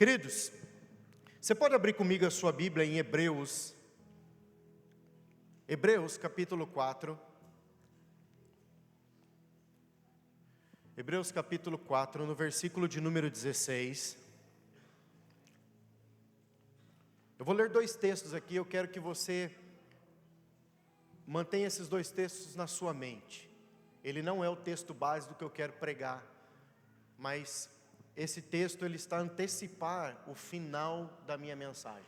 Queridos, você pode abrir comigo a sua Bíblia em Hebreus capítulo 4. Hebreus capítulo 4, no versículo de número 16. Eu vou ler dois textos aqui, eu quero que você mantenha esses dois textos na sua mente. Ele não é o texto base do que eu quero pregar, mas esse texto ele está a antecipar o final da minha mensagem.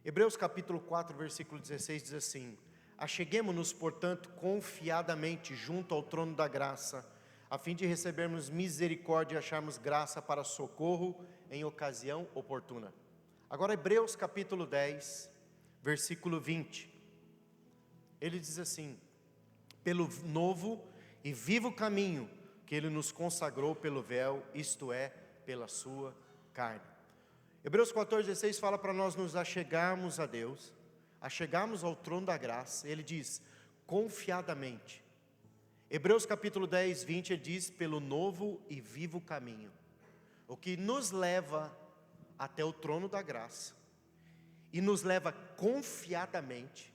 Hebreus capítulo 4, versículo 16 diz assim: acheguemo-nos, portanto, confiadamente junto ao trono da graça, a fim de recebermos misericórdia e acharmos graça para socorro em ocasião oportuna. Agora Hebreus capítulo 10, versículo 20, ele diz assim: pelo novo e vivo caminho que Ele nos consagrou pelo véu, isto é, pela sua carne. Hebreus 14:16 fala para nós nos achegarmos a Deus, achegarmos ao trono da graça. Ele diz, confiadamente. Hebreus capítulo 10, 20, ele diz, pelo novo e vivo caminho. O que nos leva até o trono da graça e nos leva confiadamente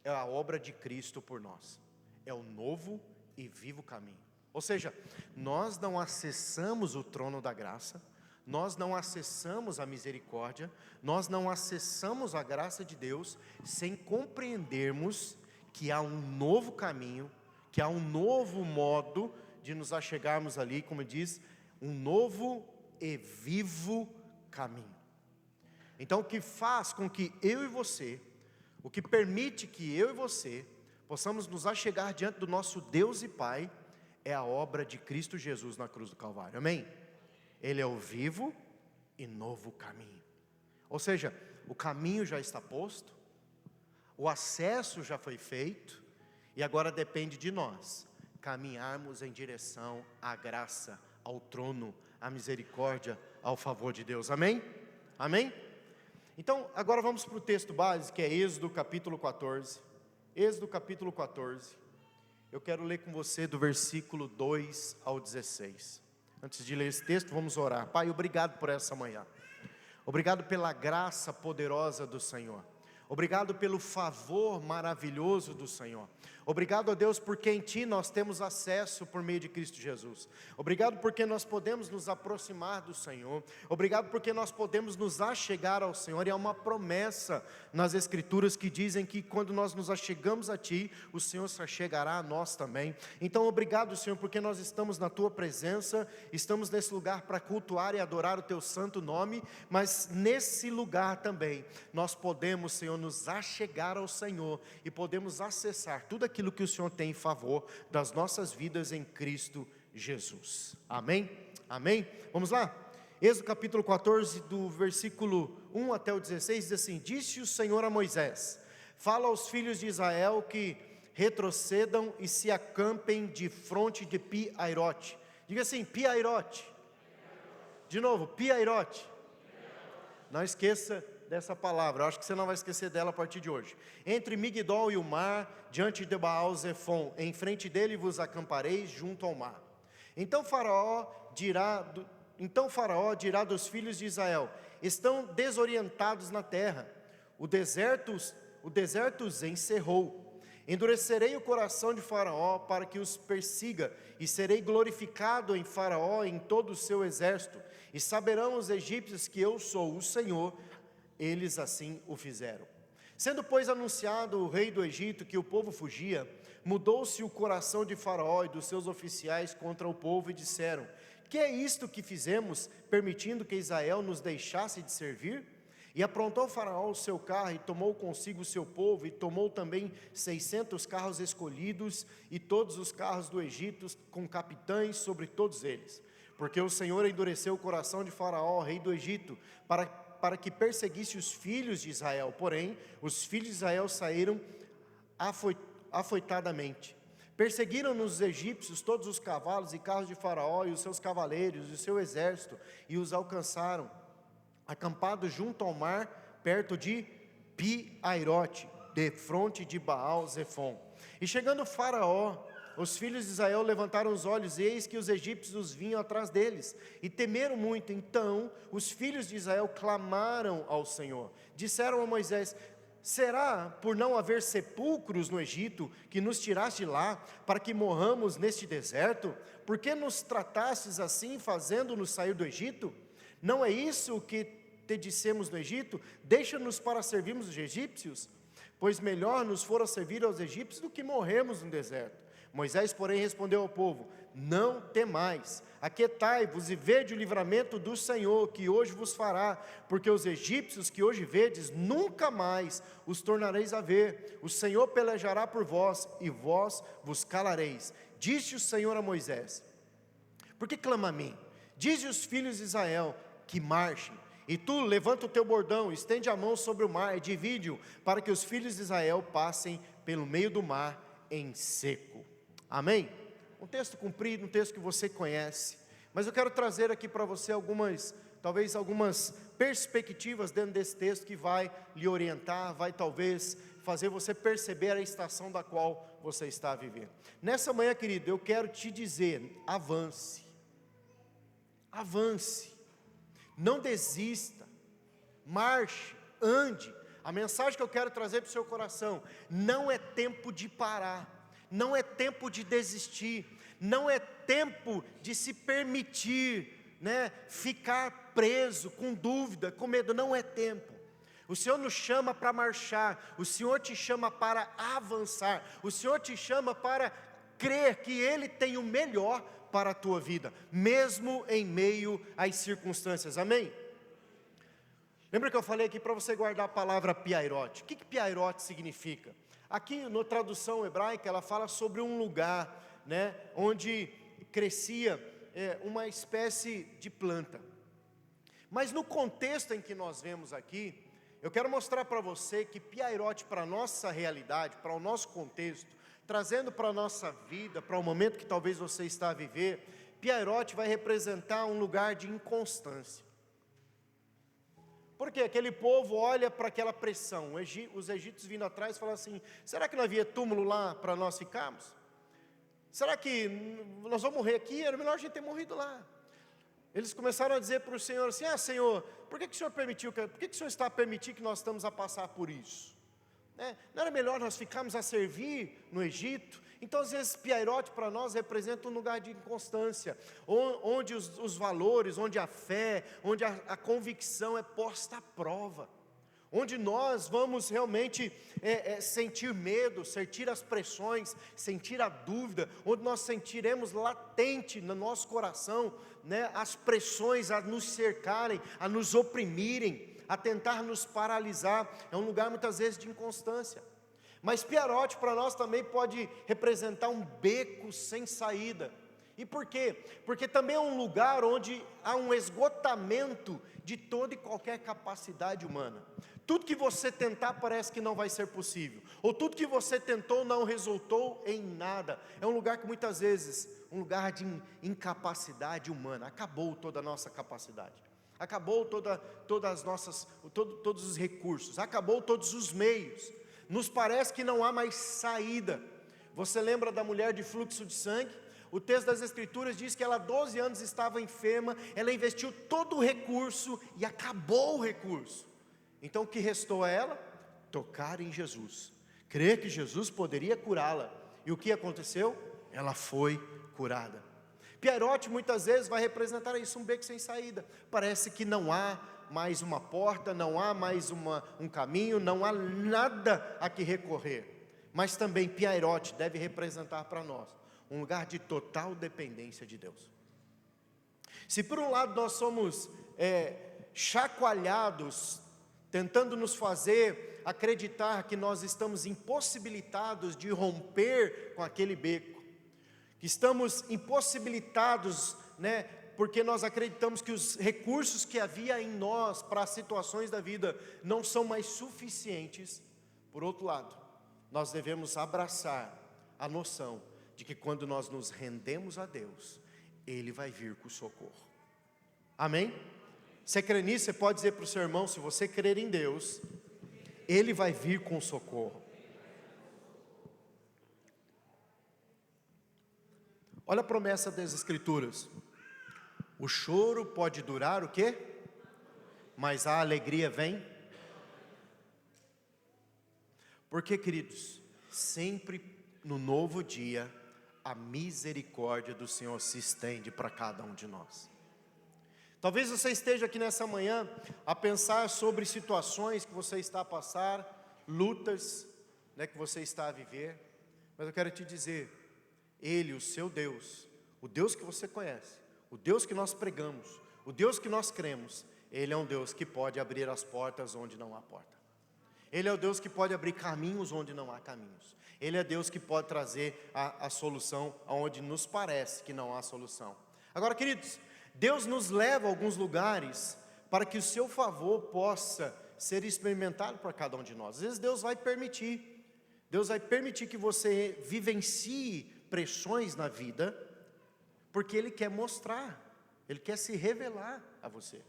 é a obra de Cristo por nós. É o novo e vivo caminho. Ou seja, nós não acessamos o trono da graça, nós não acessamos a misericórdia, nós não acessamos a graça de Deus sem compreendermos que há um novo caminho, que há um novo modo de nos achegarmos ali, como diz, um novo e vivo caminho. Então o que faz com que eu e você, o que permite que eu e você possamos nos achegar diante do nosso Deus e Pai, é a obra de Cristo Jesus na cruz do Calvário, amém? Ele é o vivo e novo caminho. Ou seja, o caminho já está posto, o acesso já foi feito, e agora depende de nós caminharmos em direção à graça, ao trono, à misericórdia, ao favor de Deus, amém? Amém? Então, agora vamos para o texto base, que é Êxodo capítulo 14. Êxodo capítulo 14. Eu quero ler com você do versículo 2 ao 16. Antes de ler esse texto, vamos orar. Pai, obrigado por essa manhã. Obrigado pela graça poderosa do Senhor. Obrigado pelo favor maravilhoso do Senhor. Obrigado a Deus porque em Ti nós temos acesso por meio de Cristo Jesus. Obrigado porque nós podemos nos aproximar do Senhor. Obrigado porque nós podemos nos achegar ao Senhor. E há uma promessa nas Escrituras que dizem que quando nós nos achegamos a Ti, o Senhor se achegará a nós também. Então obrigado, Senhor, porque nós estamos na Tua presença, estamos nesse lugar para cultuar e adorar o Teu santo nome, mas nesse lugar também nós podemos, Senhor, nos achegar ao Senhor e podemos acessar tudo aquilo que o Senhor tem em favor das nossas vidas em Cristo Jesus, amém? Amém? Vamos lá? Êxodo capítulo 14, do versículo 1 até o 16, diz assim: disse o Senhor a Moisés, fala aos filhos de Israel que retrocedam e se acampem de fronte de Pi-Airote. Diga assim, Pi-Airote. De novo, Pi-Airote. Não esqueça dessa palavra, eu acho que você não vai esquecer dela a partir de hoje. Entre Migdol e o mar, diante de Baal-Zefon, em frente dele vos acampareis junto ao mar. Então Faraó dirá dos filhos de Israel: estão desorientados na terra, o deserto os encerrou. Endurecerei o coração de Faraó para que os persiga, e serei glorificado em Faraó e em todo o seu exército, e saberão os egípcios que eu sou o Senhor. Eles assim o fizeram. Sendo, pois, anunciado o rei do Egito que o povo fugia, mudou-se o coração de Faraó e dos seus oficiais contra o povo e disseram: que é isto que fizemos, permitindo que Israel nos deixasse de servir? E aprontou Faraó o seu carro e tomou consigo o seu povo, e tomou também 600 carros escolhidos e todos os carros do Egito, com capitães sobre todos eles. Porque o Senhor endureceu o coração de Faraó, rei do Egito, para que perseguisse os filhos de Israel. Porém, os filhos de Israel saíram afoitadamente. Perseguiram-nos os egípcios todos os cavalos e carros de Faraó e os seus cavaleiros e o seu exército, e os alcançaram, acampados junto ao mar, perto de Pi-Airote, de fronte de Baal-Zefon. E chegando Faraó, os filhos de Israel levantaram os olhos, e eis que os egípcios vinham atrás deles, e temeram muito. Então os filhos de Israel clamaram ao Senhor, disseram a Moisés: será por não haver sepulcros no Egito, que nos tiraste de lá, para que morramos neste deserto? Por que nos tratastes assim, fazendo-nos sair do Egito? Não é isso o que te dissemos no Egito? Deixa-nos para servirmos os egípcios? Pois melhor nos fora servir aos egípcios do que morrermos no deserto. Moisés, porém, respondeu ao povo: não temais, aquietai-vos e vede o livramento do Senhor, que hoje vos fará, porque os egípcios que hoje vedes, nunca mais os tornareis a ver. O Senhor pelejará por vós, e vós vos calareis. Disse o Senhor a Moisés: por que clama a mim? Dize aos filhos de Israel que marchem. E tu, levanta o teu bordão, estende a mão sobre o mar e divide-o, para que os filhos de Israel passem pelo meio do mar em seco. Amém? Um texto comprido, um texto que você conhece, mas eu quero trazer aqui para você talvez algumas perspectivas dentro desse texto que vai lhe orientar, vai talvez fazer você perceber a estação da qual você está vivendo. Nessa manhã, querido, eu quero te dizer: avance, avance, não desista, marche, ande. A mensagem que eu quero trazer para o seu coração: não é tempo de parar, não é tempo de desistir, não é tempo de se permitir, ficar preso, com dúvida, com medo. Não é tempo. O Senhor nos chama para marchar, o Senhor te chama para avançar, o Senhor te chama para crer que Ele tem o melhor para a tua vida, mesmo em meio às circunstâncias. Amém? Lembra que eu falei aqui para você guardar a palavra piairote? O que piairote significa? Aqui na tradução hebraica ela fala sobre um lugar, onde crescia uma espécie de planta. Mas no contexto em que nós vemos aqui, eu quero mostrar para você que piairote, para a nossa realidade, para o nosso contexto, trazendo para a nossa vida, para o momento que talvez você está a viver, piairote vai representar um lugar de inconstância. Porque aquele povo olha para aquela pressão, os egípcios vindo atrás e falam assim: será que não havia túmulo lá para nós ficarmos? Será que nós vamos morrer aqui? Era melhor a gente ter morrido lá. Eles começaram a dizer para o Senhor assim: Senhor, por que o Senhor permitiu, por que o Senhor está a permitir que nós estamos a passar por isso? Não era melhor nós ficarmos a servir no Egito? Então às vezes piairote para nós representa um lugar de inconstância, onde os valores, onde a fé, onde a convicção é posta à prova, onde nós vamos realmente sentir medo, sentir as pressões, sentir a dúvida, onde nós sentiremos latente no nosso coração, as pressões a nos cercarem, a nos oprimirem, a tentar nos paralisar. É um lugar muitas vezes de inconstância. Mas piairote para nós também pode representar um beco sem saída. E por quê? Porque também é um lugar onde há um esgotamento de toda e qualquer capacidade humana. Tudo que você tentar parece que não vai ser possível, ou tudo que você tentou não resultou em nada. É um lugar que muitas vezes, um lugar de incapacidade humana. Acabou toda a nossa capacidade, acabou todos os recursos, acabou todos os meios. Nos parece que não há mais saída. Você lembra da mulher de fluxo de sangue? O texto das Escrituras diz que ela há 12 anos estava enferma, ela investiu todo o recurso e acabou o recurso. Então o que restou a ela? Tocar em Jesus, crer que Jesus poderia curá-la. E o que aconteceu? Ela foi curada. Piairote muitas vezes vai representar isso, um beco sem saída. Parece que não há mais uma porta, não há mais um caminho, não há nada a que recorrer. Mas também piairote deve representar para nós um lugar de total dependência de Deus. Se por um lado nós somos chacoalhados, tentando nos fazer acreditar que nós estamos impossibilitados de romper com aquele beco, que estamos impossibilitados, porque nós acreditamos que os recursos que havia em nós para as situações da vida não são mais suficientes. Por outro lado, nós devemos abraçar a noção de que quando nós nos rendemos a Deus, Ele vai vir com socorro. Amém? Você crê nisso? Você pode dizer para o seu irmão: se você crer em Deus, Ele vai vir com socorro. Olha a promessa das Escrituras. O choro pode durar o quê? Mas a alegria vem. Porque, queridos, sempre no novo dia, a misericórdia do Senhor se estende para cada um de nós. Talvez você esteja aqui nessa manhã a pensar sobre situações que você está a passar, lutas, né, que você está a viver. Mas eu quero te dizer, Ele, o seu Deus, o Deus que você conhece, o Deus que nós pregamos, o Deus que nós cremos, Ele é um Deus que pode abrir as portas onde não há porta. Ele é o Deus que pode abrir caminhos onde não há caminhos. Ele é Deus que pode trazer a solução onde nos parece que não há solução. Agora, queridos, Deus nos leva a alguns lugares para que o seu favor possa ser experimentado para cada um de nós. Às vezes Deus vai permitir que você vivencie pressões na vida, porque Ele quer mostrar, Ele quer se revelar a você.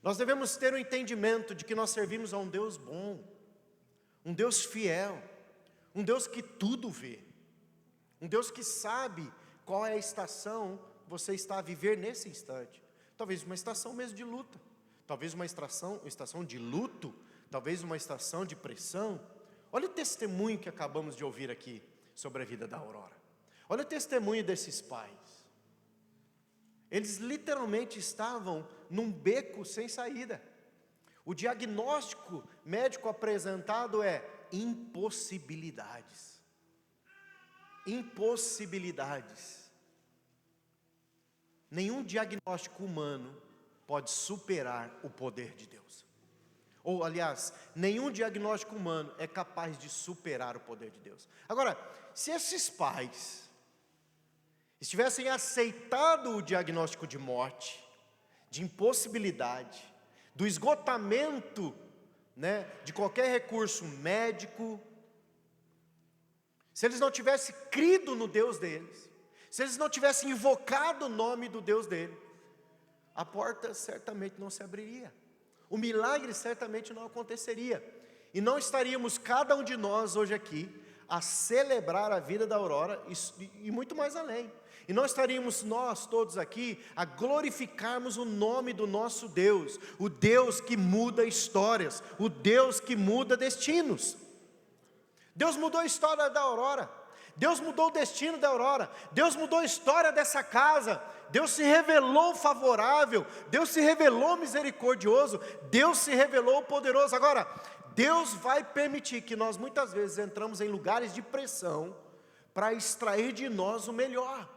Nós devemos ter o entendimento de que nós servimos a um Deus bom, um Deus fiel, um Deus que tudo vê, um Deus que sabe qual é a estação que você está a viver nesse instante. Talvez uma estação mesmo de luta, talvez uma estação de luto, talvez uma estação de pressão. Olha o testemunho que acabamos de ouvir aqui sobre a vida da Aurora. Olha o testemunho desses pais. Eles literalmente estavam num beco sem saída. O diagnóstico médico apresentado é impossibilidades. Impossibilidades. Nenhum diagnóstico humano pode superar o poder de Deus. Ou, aliás, nenhum diagnóstico humano é capaz de superar o poder de Deus. Agora, se esses pais estivessem aceitado o diagnóstico de morte, de impossibilidade, do esgotamento, né, de qualquer recurso médico, se eles não tivessem crido no Deus deles, se eles não tivessem invocado o nome do Deus dele, a porta certamente não se abriria, o milagre certamente não aconteceria, e não estaríamos cada um de nós hoje aqui a celebrar a vida da Aurora e muito mais além. E nós estaríamos nós todos aqui a glorificarmos o nome do nosso Deus, o Deus que muda histórias, o Deus que muda destinos. Deus mudou a história da Aurora, Deus mudou o destino da Aurora, Deus mudou a história dessa casa, Deus se revelou favorável, Deus se revelou misericordioso, Deus se revelou poderoso. Agora, Deus vai permitir que nós muitas vezes entramos em lugares de pressão para extrair de nós o melhor.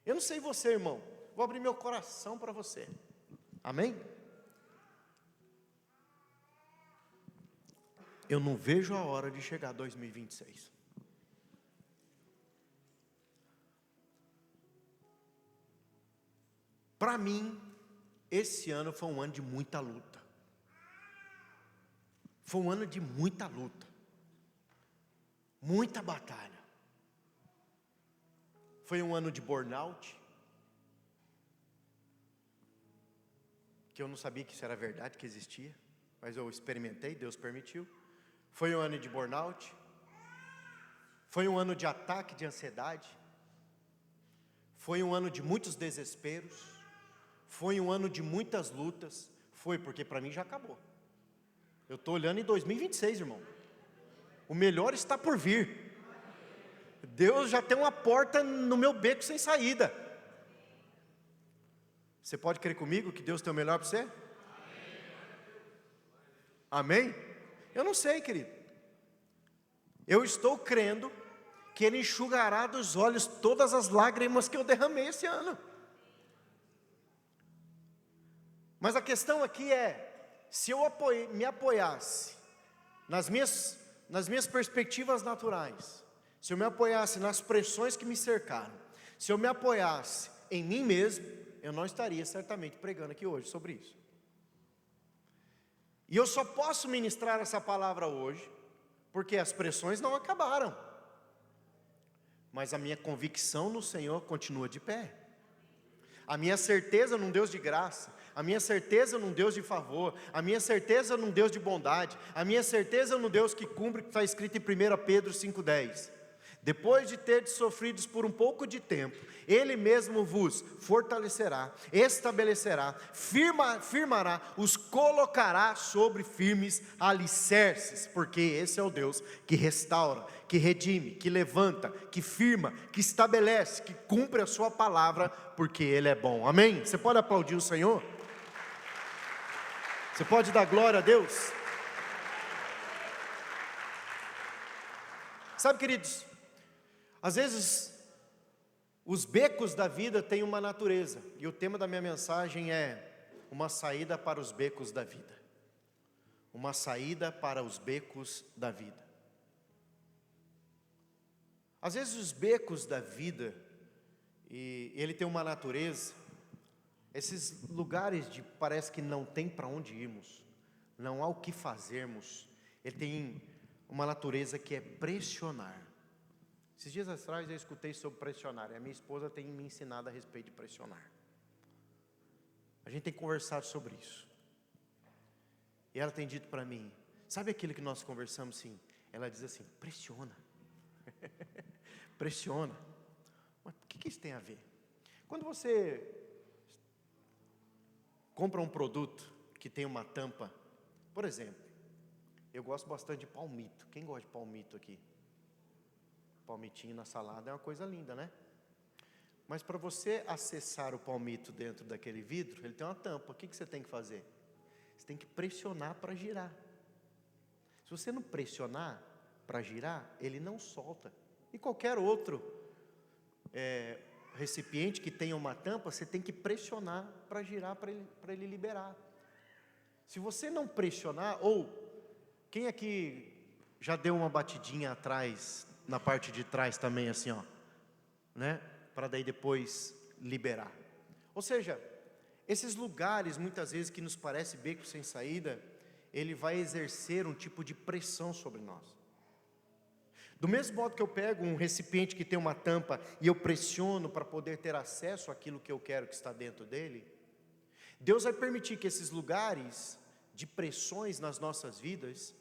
Eu não sei você, irmão, vou abrir meu coração para você, amém? Eu não vejo a hora de chegar 2026. Para mim, esse ano foi um ano de muita luta. Foi um ano de muita luta, muita batalha. Foi um ano de burnout, que eu não sabia que isso era verdade, que existia, mas eu experimentei, Deus permitiu. Foi um ano de burnout, foi um ano de ataque de ansiedade, foi um ano de muitos desesperos, foi um ano de muitas lutas, porque para mim já acabou. Eu estou olhando em 2026, irmão, o melhor está por vir. Deus já tem uma porta no meu beco sem saída. Você pode crer comigo que Deus tem o melhor para você? Amém? Eu não sei, querido. Eu estou crendo que Ele enxugará dos olhos todas as lágrimas que eu derramei esse ano. Mas a questão aqui é, se eu me apoiasse nas minhas perspectivas naturais, se eu me apoiasse nas pressões que me cercaram, se eu me apoiasse em mim mesmo, eu não estaria certamente pregando aqui hoje sobre isso. E eu só posso ministrar essa palavra hoje, porque as pressões não acabaram, mas a minha convicção no Senhor continua de pé. A minha certeza num Deus de graça, a minha certeza num Deus de favor, a minha certeza num Deus de bondade, a minha certeza num Deus que cumpre o que está escrito em 1 Pedro 5,10. Depois de ter sofrido por um pouco de tempo, Ele mesmo vos fortalecerá, estabelecerá, firmará, os colocará sobre firmes alicerces, porque esse é o Deus que restaura, que redime, que levanta, que firma, que estabelece, que cumpre a sua palavra, porque Ele é bom. Amém? Você pode aplaudir o Senhor? Você pode dar glória a Deus? Sabe, queridos, às vezes os becos da vida têm uma natureza, e o tema da minha mensagem é uma saída para os becos da vida. Uma saída para os becos da vida. Às vezes os becos da vida, e ele tem uma natureza, esses lugares de parece que não tem para onde irmos, não há o que fazermos, ele tem uma natureza que é pressionar. Esses dias atrás eu escutei sobre pressionar, e a minha esposa tem me ensinado a respeito de pressionar. A gente tem conversado sobre isso. E ela tem dito para mim, sabe aquilo que nós conversamos sim? Ela diz assim, pressiona. Pressiona. Mas o que isso tem a ver? Quando você compra um produto que tem uma tampa, por exemplo, eu gosto bastante de palmito. Quem gosta de palmito aqui? Palmitinho na salada é uma coisa linda, né? Mas para você acessar o palmito dentro daquele vidro, ele tem uma tampa. O que você tem que fazer? Você tem que pressionar para girar. Se você não pressionar para girar, ele não solta. E qualquer outro recipiente que tenha uma tampa, você tem que pressionar para girar, para ele liberar. Se você não pressionar, ou quem aqui já deu uma batidinha atrás, na parte de trás também assim, ó, né? Para daí depois liberar. Ou seja, esses lugares muitas vezes que nos parece beco sem saída, ele vai exercer um tipo de pressão sobre nós. Do mesmo modo que eu pego um recipiente que tem uma tampa e eu pressiono para poder ter acesso àquilo que eu quero que está dentro dele, Deus vai permitir que esses lugares de pressões nas nossas vidas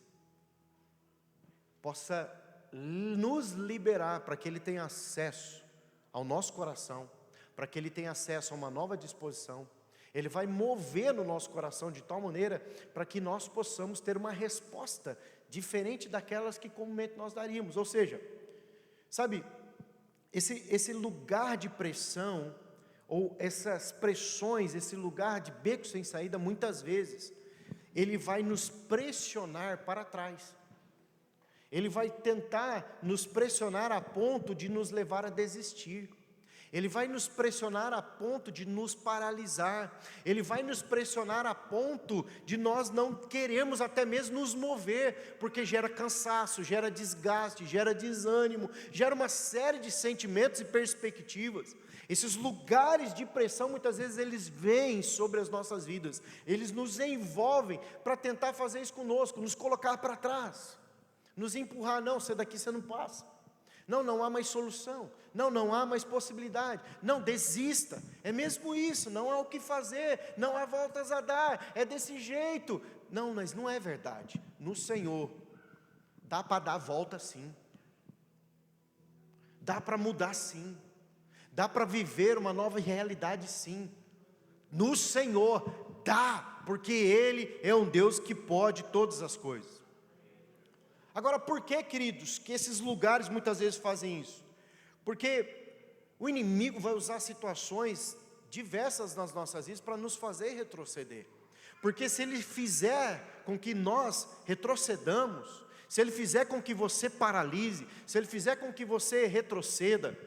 possa nos liberar para que Ele tenha acesso ao nosso coração, para que Ele tenha acesso a uma nova disposição. Ele vai mover no nosso coração de tal maneira para que nós possamos ter uma resposta diferente daquelas que comumente nós daríamos. Ou seja, sabe, esse lugar de pressão, ou essas pressões, esse lugar de beco sem saída, muitas vezes, ele vai nos pressionar para trás. Ele vai tentar nos pressionar a ponto de nos levar a desistir. Ele vai nos pressionar a ponto de nos paralisar. Ele vai nos pressionar a ponto de nós não queremos até mesmo nos mover, porque gera cansaço, gera desgaste, gera desânimo, gera uma série de sentimentos e perspectivas. Esses lugares de pressão, muitas vezes, eles vêm sobre as nossas vidas. Eles nos envolvem para tentar fazer isso conosco, nos colocar para trás. Nos empurrar, não, você daqui você não passa. Não há mais solução. Não há mais possibilidade. Não, desista. É mesmo isso, não há o que fazer, não há voltas a dar, é desse jeito. Não, mas não é verdade. No Senhor, dá para dar volta sim. Dá para mudar sim. Dá para viver uma nova realidade sim. No Senhor, dá, porque Ele é um Deus que pode todas as coisas. Agora, por que, queridos, que esses lugares muitas vezes fazem isso? Porque o inimigo vai usar situações diversas nas nossas vidas para nos fazer retroceder. Porque se ele fizer com que nós retrocedamos, se ele fizer com que você paralise, se ele fizer com que você retroceda,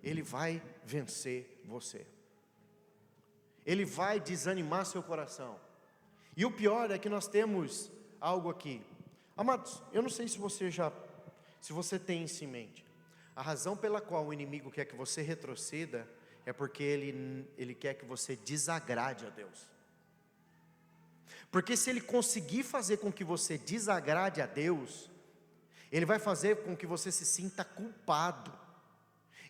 ele vai vencer você. Ele vai desanimar seu coração. E o pior é que nós temos algo aqui. Amados, eu não sei se você tem isso em mente. A razão pela qual o inimigo quer que você retroceda é porque ele quer que você desagrade a Deus. Porque se ele conseguir fazer com que você desagrade a Deus, ele vai fazer com que você se sinta culpado.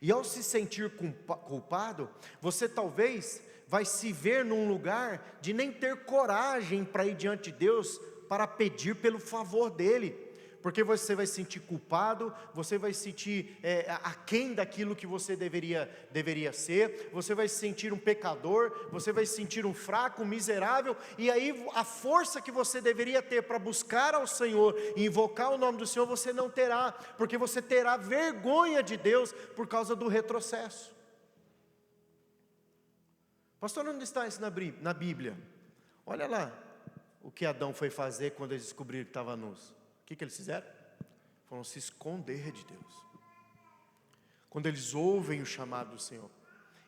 E ao se sentir culpado, você talvez vai se ver num lugar de nem ter coragem para ir diante de Deus para pedir pelo favor dele, Porque você vai se sentir culpado, você vai se sentir aquém daquilo que você deveria ser, você vai se sentir um pecador, você vai se sentir um fraco, um miserável, e aí a força que você deveria ter para buscar ao Senhor e invocar o nome do Senhor, você não terá, porque você terá vergonha de Deus por causa do retrocesso. Pastor, onde está isso na Bíblia? Olha lá o que Adão foi fazer quando eles descobriram que estava nus. O que eles fizeram? Foram se esconder de Deus. Quando eles ouvem o chamado do Senhor.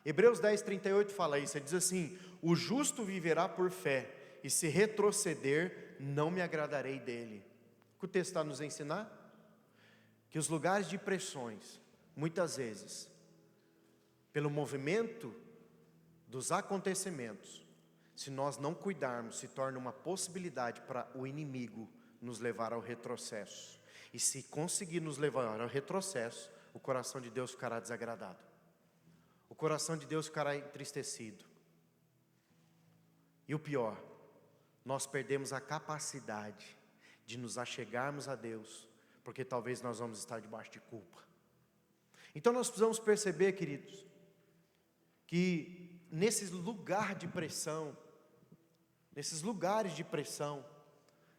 Hebreus 10:38 fala isso, ele diz assim: o justo viverá por fé, e se retroceder, não me agradarei dele. O que o texto está a nos ensinar? Que os lugares de pressões, muitas vezes, pelo movimento dos acontecimentos, se nós não cuidarmos, se torna uma possibilidade para o inimigo nos levar ao retrocesso. E se conseguir nos levar ao retrocesso, o coração de Deus ficará desagradado. O coração de Deus ficará entristecido. E o pior, nós perdemos a capacidade de nos achegarmos a Deus, porque talvez nós vamos estar debaixo de culpa. Então nós precisamos perceber, queridos, que nesses lugares de pressão,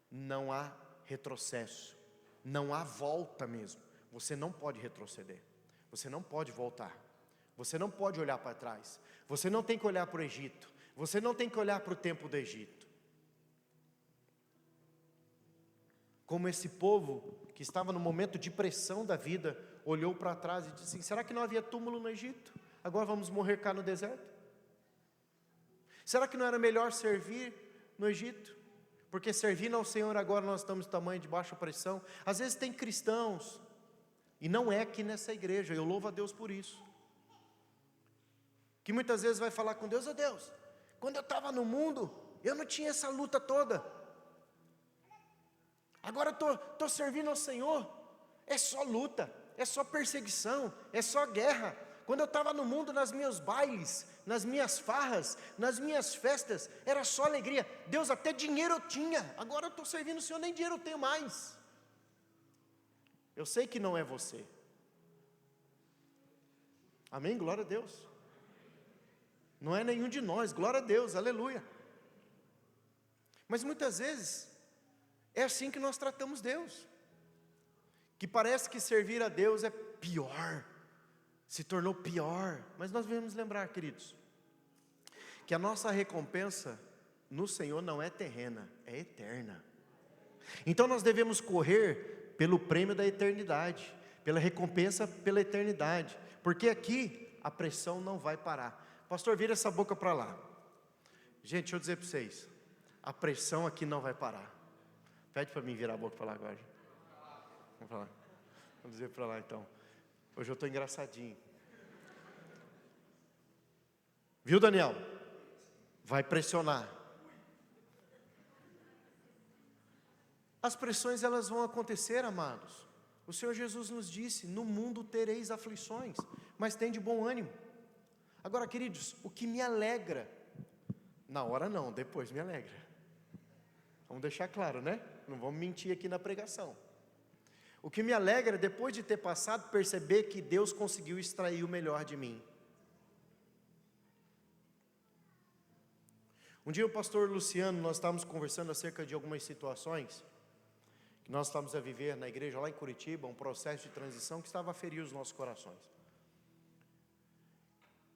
não há retrocesso, não há volta mesmo. Você não pode retroceder, você não pode voltar, você não pode olhar para trás, você não tem que olhar para o Egito, você não tem que olhar para o tempo do Egito. Como esse povo que estava no momento de pressão da vida, olhou para trás e disse assim: será que não havia túmulo no Egito? Agora vamos morrer cá no deserto? Será que não era melhor servir no Egito? Porque servindo ao Senhor agora nós estamos em tamanho de baixa pressão. Às vezes tem cristãos, e não é aqui nessa igreja, eu louvo a Deus por isso, que muitas vezes vai falar com Deus: ó Deus, quando eu estava no mundo, eu não tinha essa luta toda, agora eu estou servindo ao Senhor, é só luta, é só perseguição, é só guerra. Quando eu estava no mundo, nas meus bailes, nas minhas farras, nas minhas festas, era só alegria. Deus, até dinheiro eu tinha, agora eu estou servindo o Senhor, nem dinheiro eu tenho mais. Eu sei que não é você. Amém? Glória a Deus. Não é nenhum de nós, glória a Deus, aleluia. Mas muitas vezes, é assim que nós tratamos Deus. Que parece que servir a Deus é pior, se tornou pior. Mas nós devemos lembrar, queridos, que a nossa recompensa no Senhor não é terrena, é eterna. Então nós devemos correr pelo prêmio da eternidade, pela recompensa pela eternidade, porque aqui a pressão não vai parar. Pastor, vira essa boca para lá. Gente, deixa eu dizer para vocês, a pressão aqui não vai parar. Pede para mim virar a boca para lá agora. Vamos falar. Vamos dizer para lá então. Hoje eu estou engraçadinho. Viu, Daniel? Vai pressionar. As pressões, elas vão acontecer, amados. O Senhor Jesus nos disse: no mundo tereis aflições, mas tem de bom ânimo. Agora, queridos, o que me alegra, na hora não, depois me alegra. Vamos deixar claro, né? Não vamos mentir aqui na pregação. O que me alegra, depois de ter passado, perceber que Deus conseguiu extrair o melhor de mim. Um dia o pastor Luciano, nós estávamos conversando acerca de algumas situações que nós estávamos a viver na igreja lá em Curitiba, um processo de transição que estava a ferir os nossos corações.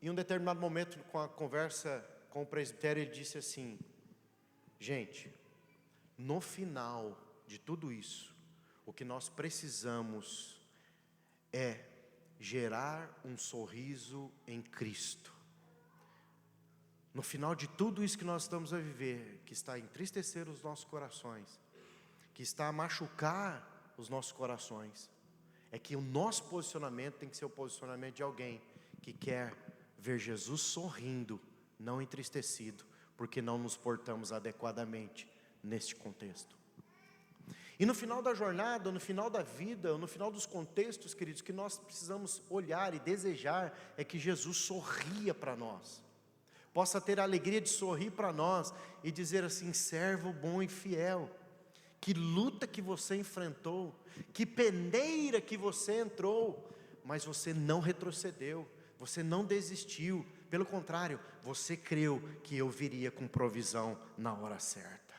Em um determinado momento, com a conversa com o presbitério, ele disse assim: gente, no final de tudo isso, o que nós precisamos é gerar um sorriso em Cristo. No final de tudo isso que nós estamos a viver, que está a entristecer os nossos corações, que está a machucar os nossos corações, é que o nosso posicionamento tem que ser o posicionamento de alguém que quer ver Jesus sorrindo, não entristecido, porque não nos portamos adequadamente neste contexto. E no final da jornada, no final da vida, no final dos contextos, queridos, que nós precisamos olhar e desejar é que Jesus sorria para nós, possa ter a alegria de sorrir para nós e dizer assim: servo bom e fiel, que luta que você enfrentou, que peneira que você entrou, mas você não retrocedeu, você não desistiu, pelo contrário, você creu que eu viria com provisão na hora certa.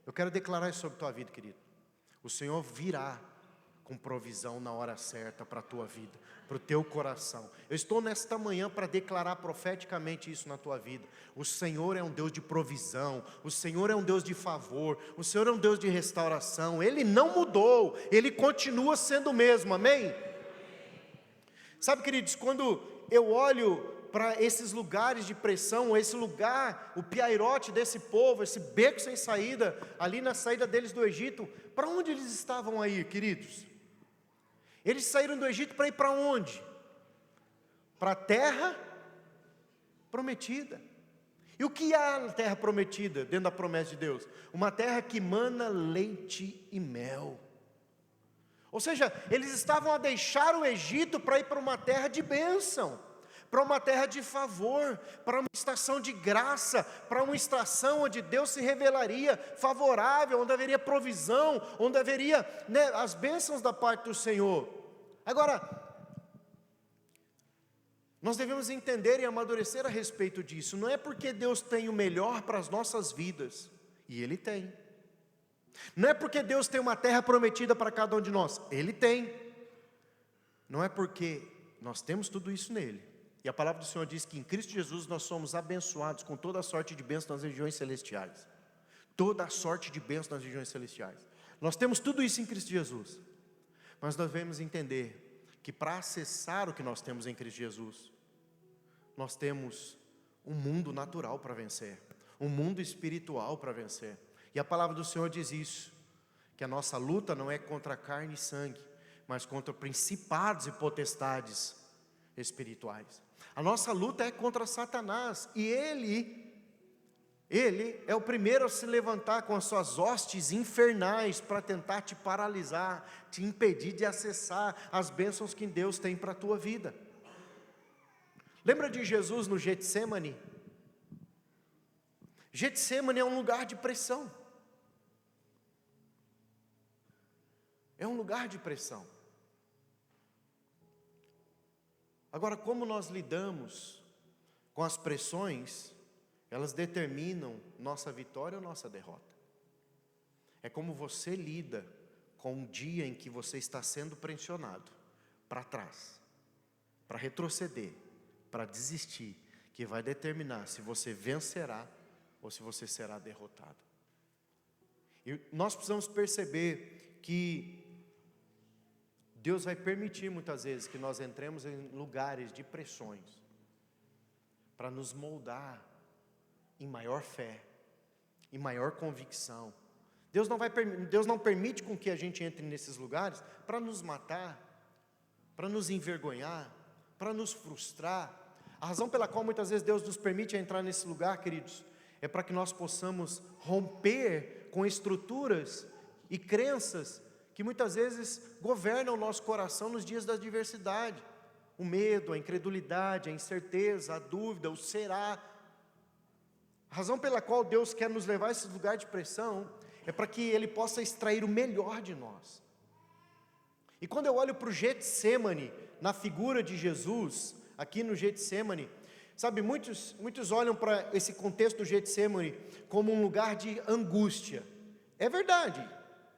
Eu quero declarar isso sobre a tua vida, querido. O Senhor virá com provisão na hora certa para a tua vida, para o teu coração. Eu estou nesta manhã para declarar profeticamente isso na tua vida. O Senhor é um Deus de provisão, o Senhor é um Deus de favor, o Senhor é um Deus de restauração. Ele não mudou, Ele continua sendo o mesmo, amém? Sabe, queridos, quando eu olho para esses lugares de pressão, esse lugar, o piairote desse povo, esse beco sem saída, ali na saída deles do Egito, para onde eles estavam aí, queridos? Eles saíram do Egito para ir para onde? Para a terra prometida. E o que há na terra prometida, dentro da promessa de Deus? Uma terra que mana leite e mel. Ou seja, eles estavam a deixar o Egito para ir para uma terra de bênção, para uma terra de favor, para uma estação de graça, para uma estação onde Deus se revelaria favorável, onde haveria provisão, onde haveria, as bênçãos da parte do Senhor. Agora, nós devemos entender e amadurecer a respeito disso. Não é porque Deus tem o melhor para as nossas vidas, e Ele tem. Não é porque Deus tem uma terra prometida para cada um de nós, Ele tem. Não é porque nós temos tudo isso nele. E a palavra do Senhor diz que em Cristo Jesus nós somos abençoados com toda a sorte de bênçãos nas regiões celestiais. Toda a sorte de bênçãos nas regiões celestiais. Nós temos tudo isso em Cristo Jesus. Mas nós devemos entender que para acessar o que nós temos em Cristo Jesus, nós temos um mundo natural para vencer, um mundo espiritual para vencer. E a palavra do Senhor diz isso, que a nossa luta não é contra carne e sangue, mas contra principados e potestades espirituais. A nossa luta é contra Satanás, e ele é o primeiro a se levantar com as suas hostes infernais para tentar te paralisar, te impedir de acessar as bênçãos que Deus tem para a tua vida. Lembra de Jesus no Getsêmani? Getsêmani é um lugar de pressão. É um lugar de pressão. Agora, como nós lidamos com as pressões, elas determinam nossa vitória ou nossa derrota. É como você lida com o dia em que você está sendo pressionado para trás, para retroceder, para desistir, que vai determinar se você vencerá ou se você será derrotado. E nós precisamos perceber que Deus vai permitir muitas vezes que nós entremos em lugares de pressões, para nos moldar em maior fé, em maior convicção. Deus não permite com que a gente entre nesses lugares para nos matar, para nos envergonhar, para nos frustrar. A razão pela qual muitas vezes Deus nos permite entrar nesse lugar, queridos, é para que nós possamos romper com estruturas e crenças que muitas vezes governam o nosso coração nos dias da adversidade. O medo, a incredulidade, a incerteza, a dúvida, o será. A razão pela qual Deus quer nos levar a esse lugar de pressão é para que Ele possa extrair o melhor de nós. E quando eu olho para o Getsêmani, na figura de Jesus, aqui no Getsêmani, sabe, muitos olham para esse contexto do Getsêmani como um lugar de angústia. É verdade,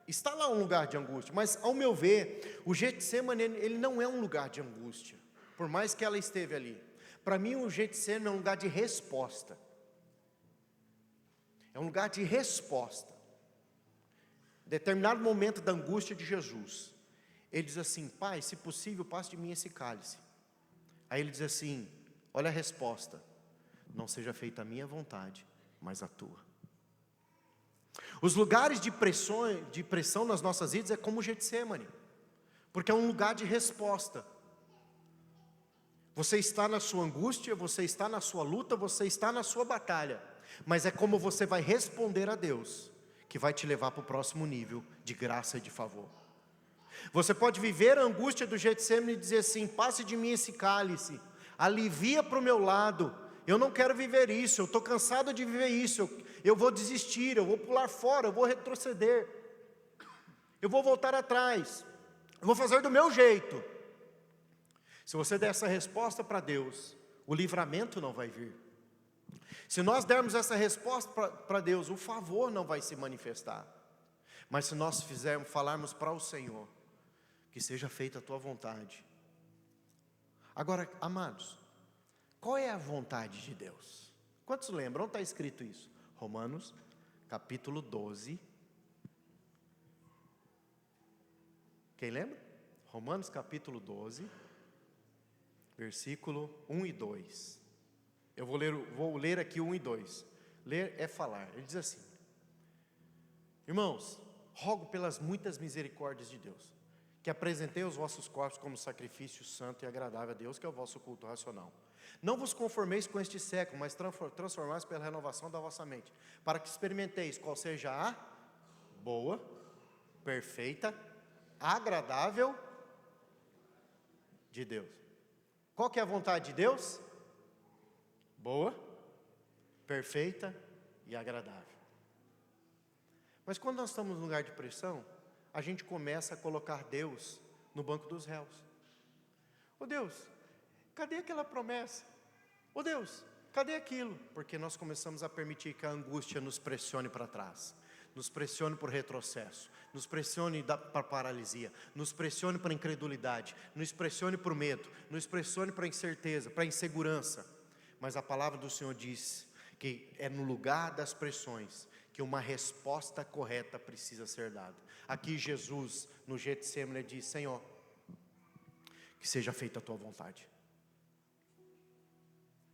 está lá um lugar de angústia, mas ao meu ver, o Getsêmani, ele não é um lugar de angústia, por mais que ela esteve ali. Para mim, o Getsêmani é um lugar de resposta. É um lugar de resposta. Determinado momento da angústia de Jesus, ele diz assim: Pai, se possível, passe de mim esse cálice. Aí ele diz assim, olha a resposta: não seja feita a minha vontade, mas a tua. Os lugares de pressão nas nossas vidas é como o Getsêmani, porque é um lugar de resposta. Você está na sua angústia, você está na sua luta, você está na sua batalha, mas é como você vai responder a Deus, que vai te levar para o próximo nível de graça e de favor. Você pode viver a angústia do Getsêmani e dizer assim: passe de mim esse cálice, alivia para o meu lado, eu não quero viver isso, eu estou cansado de viver isso, eu vou desistir, eu vou pular fora, eu vou retroceder. Eu vou voltar atrás. Eu vou fazer do meu jeito. Se você der essa resposta para Deus, o livramento não vai vir. Se nós dermos essa resposta para Deus, o favor não vai se manifestar. Mas se nós falarmos para o Senhor, que seja feita a tua vontade. Agora, amados, qual é a vontade de Deus? Quantos lembram? Onde está escrito isso? Romanos, capítulo 12. Quem lembra? Romanos, capítulo 12, versículo 1 e 2. Eu vou ler aqui 1 e 2. Ler é falar. Ele diz assim: irmãos, rogo pelas muitas misericórdias de Deus, que apresentei os vossos corpos como sacrifício santo e agradável a Deus, que é o vosso culto racional. Não vos conformeis com este século, mas transformais pela renovação da vossa mente, para que experimenteis qual seja a boa, perfeita, agradável de Deus. Qual que é a vontade de Deus? Boa, perfeita e agradável. Mas quando nós estamos num lugar de pressão, a gente começa a colocar Deus no banco dos réus. Ô Deus, cadê aquela promessa? Ô Deus, cadê aquilo? Porque nós começamos a permitir que a angústia nos pressione para trás, nos pressione para o retrocesso, nos pressione para a paralisia, nos pressione para a incredulidade, nos pressione para o medo, nos pressione para a incerteza, para a insegurança. Mas a palavra do Senhor diz que é no lugar das pressões que uma resposta correta precisa ser dada. Aqui Jesus, no Getsemane, diz: Senhor, que seja feita a tua vontade.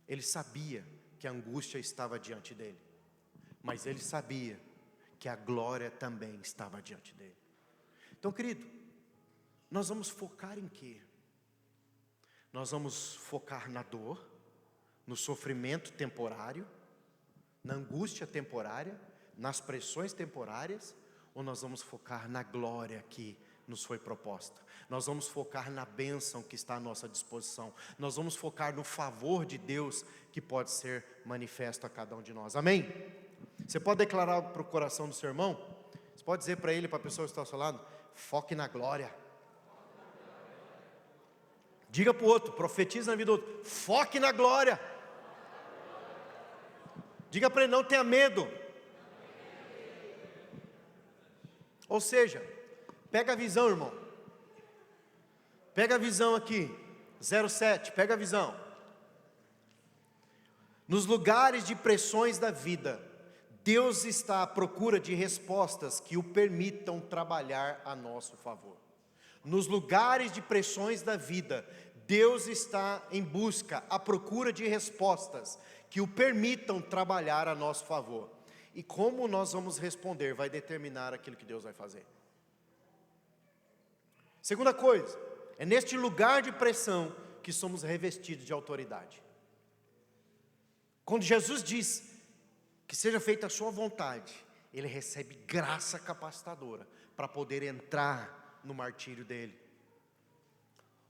Ele sabia que a angústia estava diante dele, mas ele sabia que a glória também estava diante dele. Então, querido, nós vamos focar em quê? Nós vamos focar na dor, no sofrimento temporário, na angústia temporária, nas pressões temporárias, ou nós vamos focar na glória que nos foi proposta? Nós vamos focar na bênção que está à nossa disposição. Nós vamos focar no favor de Deus que pode ser manifesto a cada um de nós. Amém? Você pode declarar para o coração do seu irmão? Você pode dizer para ele, para a pessoa que está ao seu lado: foque na glória. Diga para o outro, profetiza na vida do outro: foque na glória. Diga para ele: não tenha medo. Ou seja, pega a visão, irmão. Pega a visão aqui, 07, pega a visão. Nos lugares de pressões da vida, Deus está à procura de respostas que o permitam trabalhar a nosso favor. Nos lugares de pressões da vida, Deus está em busca, à procura de respostas que o permitam trabalhar a nosso favor. E como nós vamos responder vai determinar aquilo que Deus vai fazer. Segunda coisa, é neste lugar de pressão que somos revestidos de autoridade. Quando Jesus diz que seja feita a sua vontade, ele recebe graça capacitadora para poder entrar no martírio dele.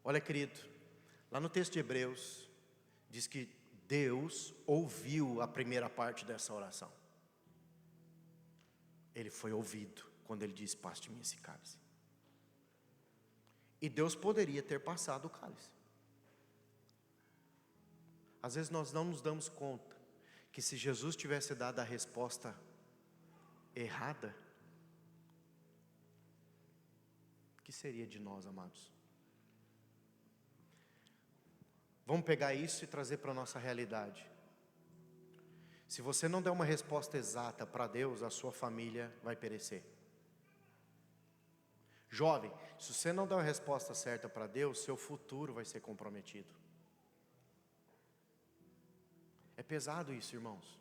Olha, querido, lá no texto de Hebreus, diz que Deus ouviu a primeira parte dessa oração. Ele foi ouvido quando ele disse: passe de mim esse cálice. E Deus poderia ter passado o cálice. Às vezes nós não nos damos conta que se Jesus tivesse dado a resposta errada, o que seria de nós, amados? Vamos pegar isso e trazer para a nossa realidade. Se você não der uma resposta exata para Deus, a sua família vai perecer. Jovem, se você não der uma resposta certa para Deus, seu futuro vai ser comprometido. É pesado isso, irmãos.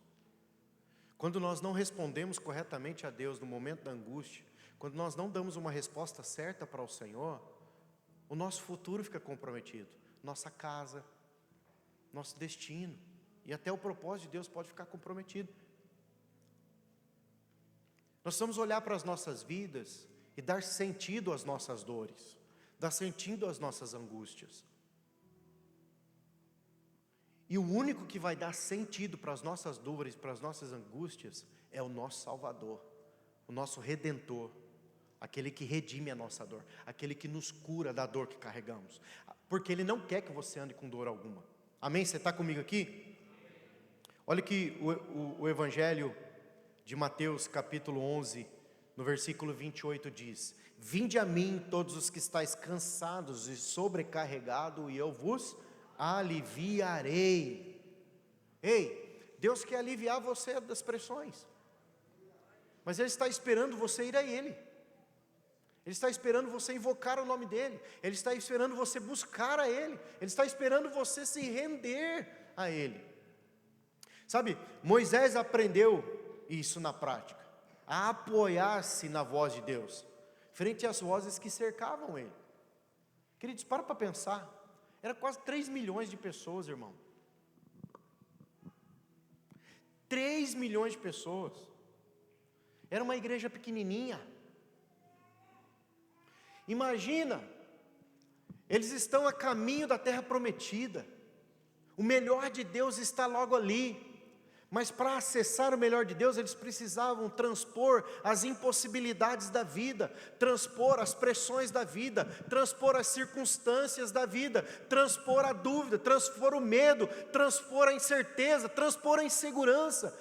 Quando nós não respondemos corretamente a Deus no momento da angústia, quando nós não damos uma resposta certa para o Senhor, o nosso futuro fica comprometido. Nossa casa, nosso destino e até o propósito de Deus pode ficar comprometido. Nós precisamos olhar para as nossas vidas e dar sentido às nossas dores, dar sentido às nossas angústias. E o único que vai dar sentido para as nossas dores, para as nossas angústias, é o nosso Salvador, o nosso Redentor, aquele que redime a nossa dor, aquele que nos cura da dor que carregamos, porque Ele não quer que você ande com dor alguma. Amém? Você está comigo aqui? Olha que o Evangelho de Mateus capítulo 11, no versículo 28 diz: vinde a mim todos os que estáis cansados e sobrecarregados, e eu vos aliviarei. Ei, Deus quer aliviar você das pressões, mas Ele está esperando você ir a Ele. Ele está esperando você invocar o nome dEle. Ele está esperando você buscar a Ele. Ele está esperando você se render a Ele. Sabe, Moisés aprendeu isso na prática, a apoiar-se na voz de Deus, frente às vozes que cercavam ele. Queridos, para pensar, era quase 3 milhões de pessoas, irmão. 3 milhões de pessoas. Era uma igreja pequenininha. Imagina, eles estão a caminho da terra prometida, o melhor de Deus está logo ali, mas para acessar o melhor de Deus, eles precisavam transpor as impossibilidades da vida, transpor as pressões da vida, transpor as circunstâncias da vida, transpor a dúvida, transpor o medo, transpor a incerteza, transpor a insegurança.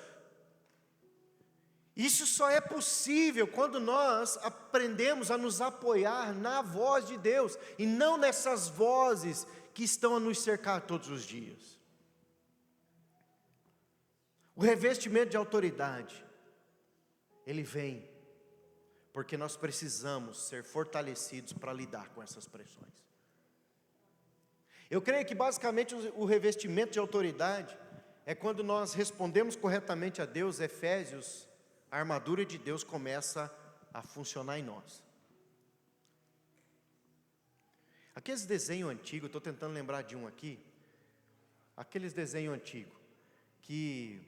Isso só é possível quando nós aprendemos a nos apoiar na voz de Deus, e não nessas vozes que estão a nos cercar todos os dias. O revestimento de autoridade, ele vem porque nós precisamos ser fortalecidos para lidar com essas pressões. Eu creio que basicamente o revestimento de autoridade é quando nós respondemos corretamente a Deus. Efésios, a armadura de Deus começa a funcionar em nós. Aqueles desenhos antigos, estou tentando lembrar de um aqui, aqueles desenhos antigos, que,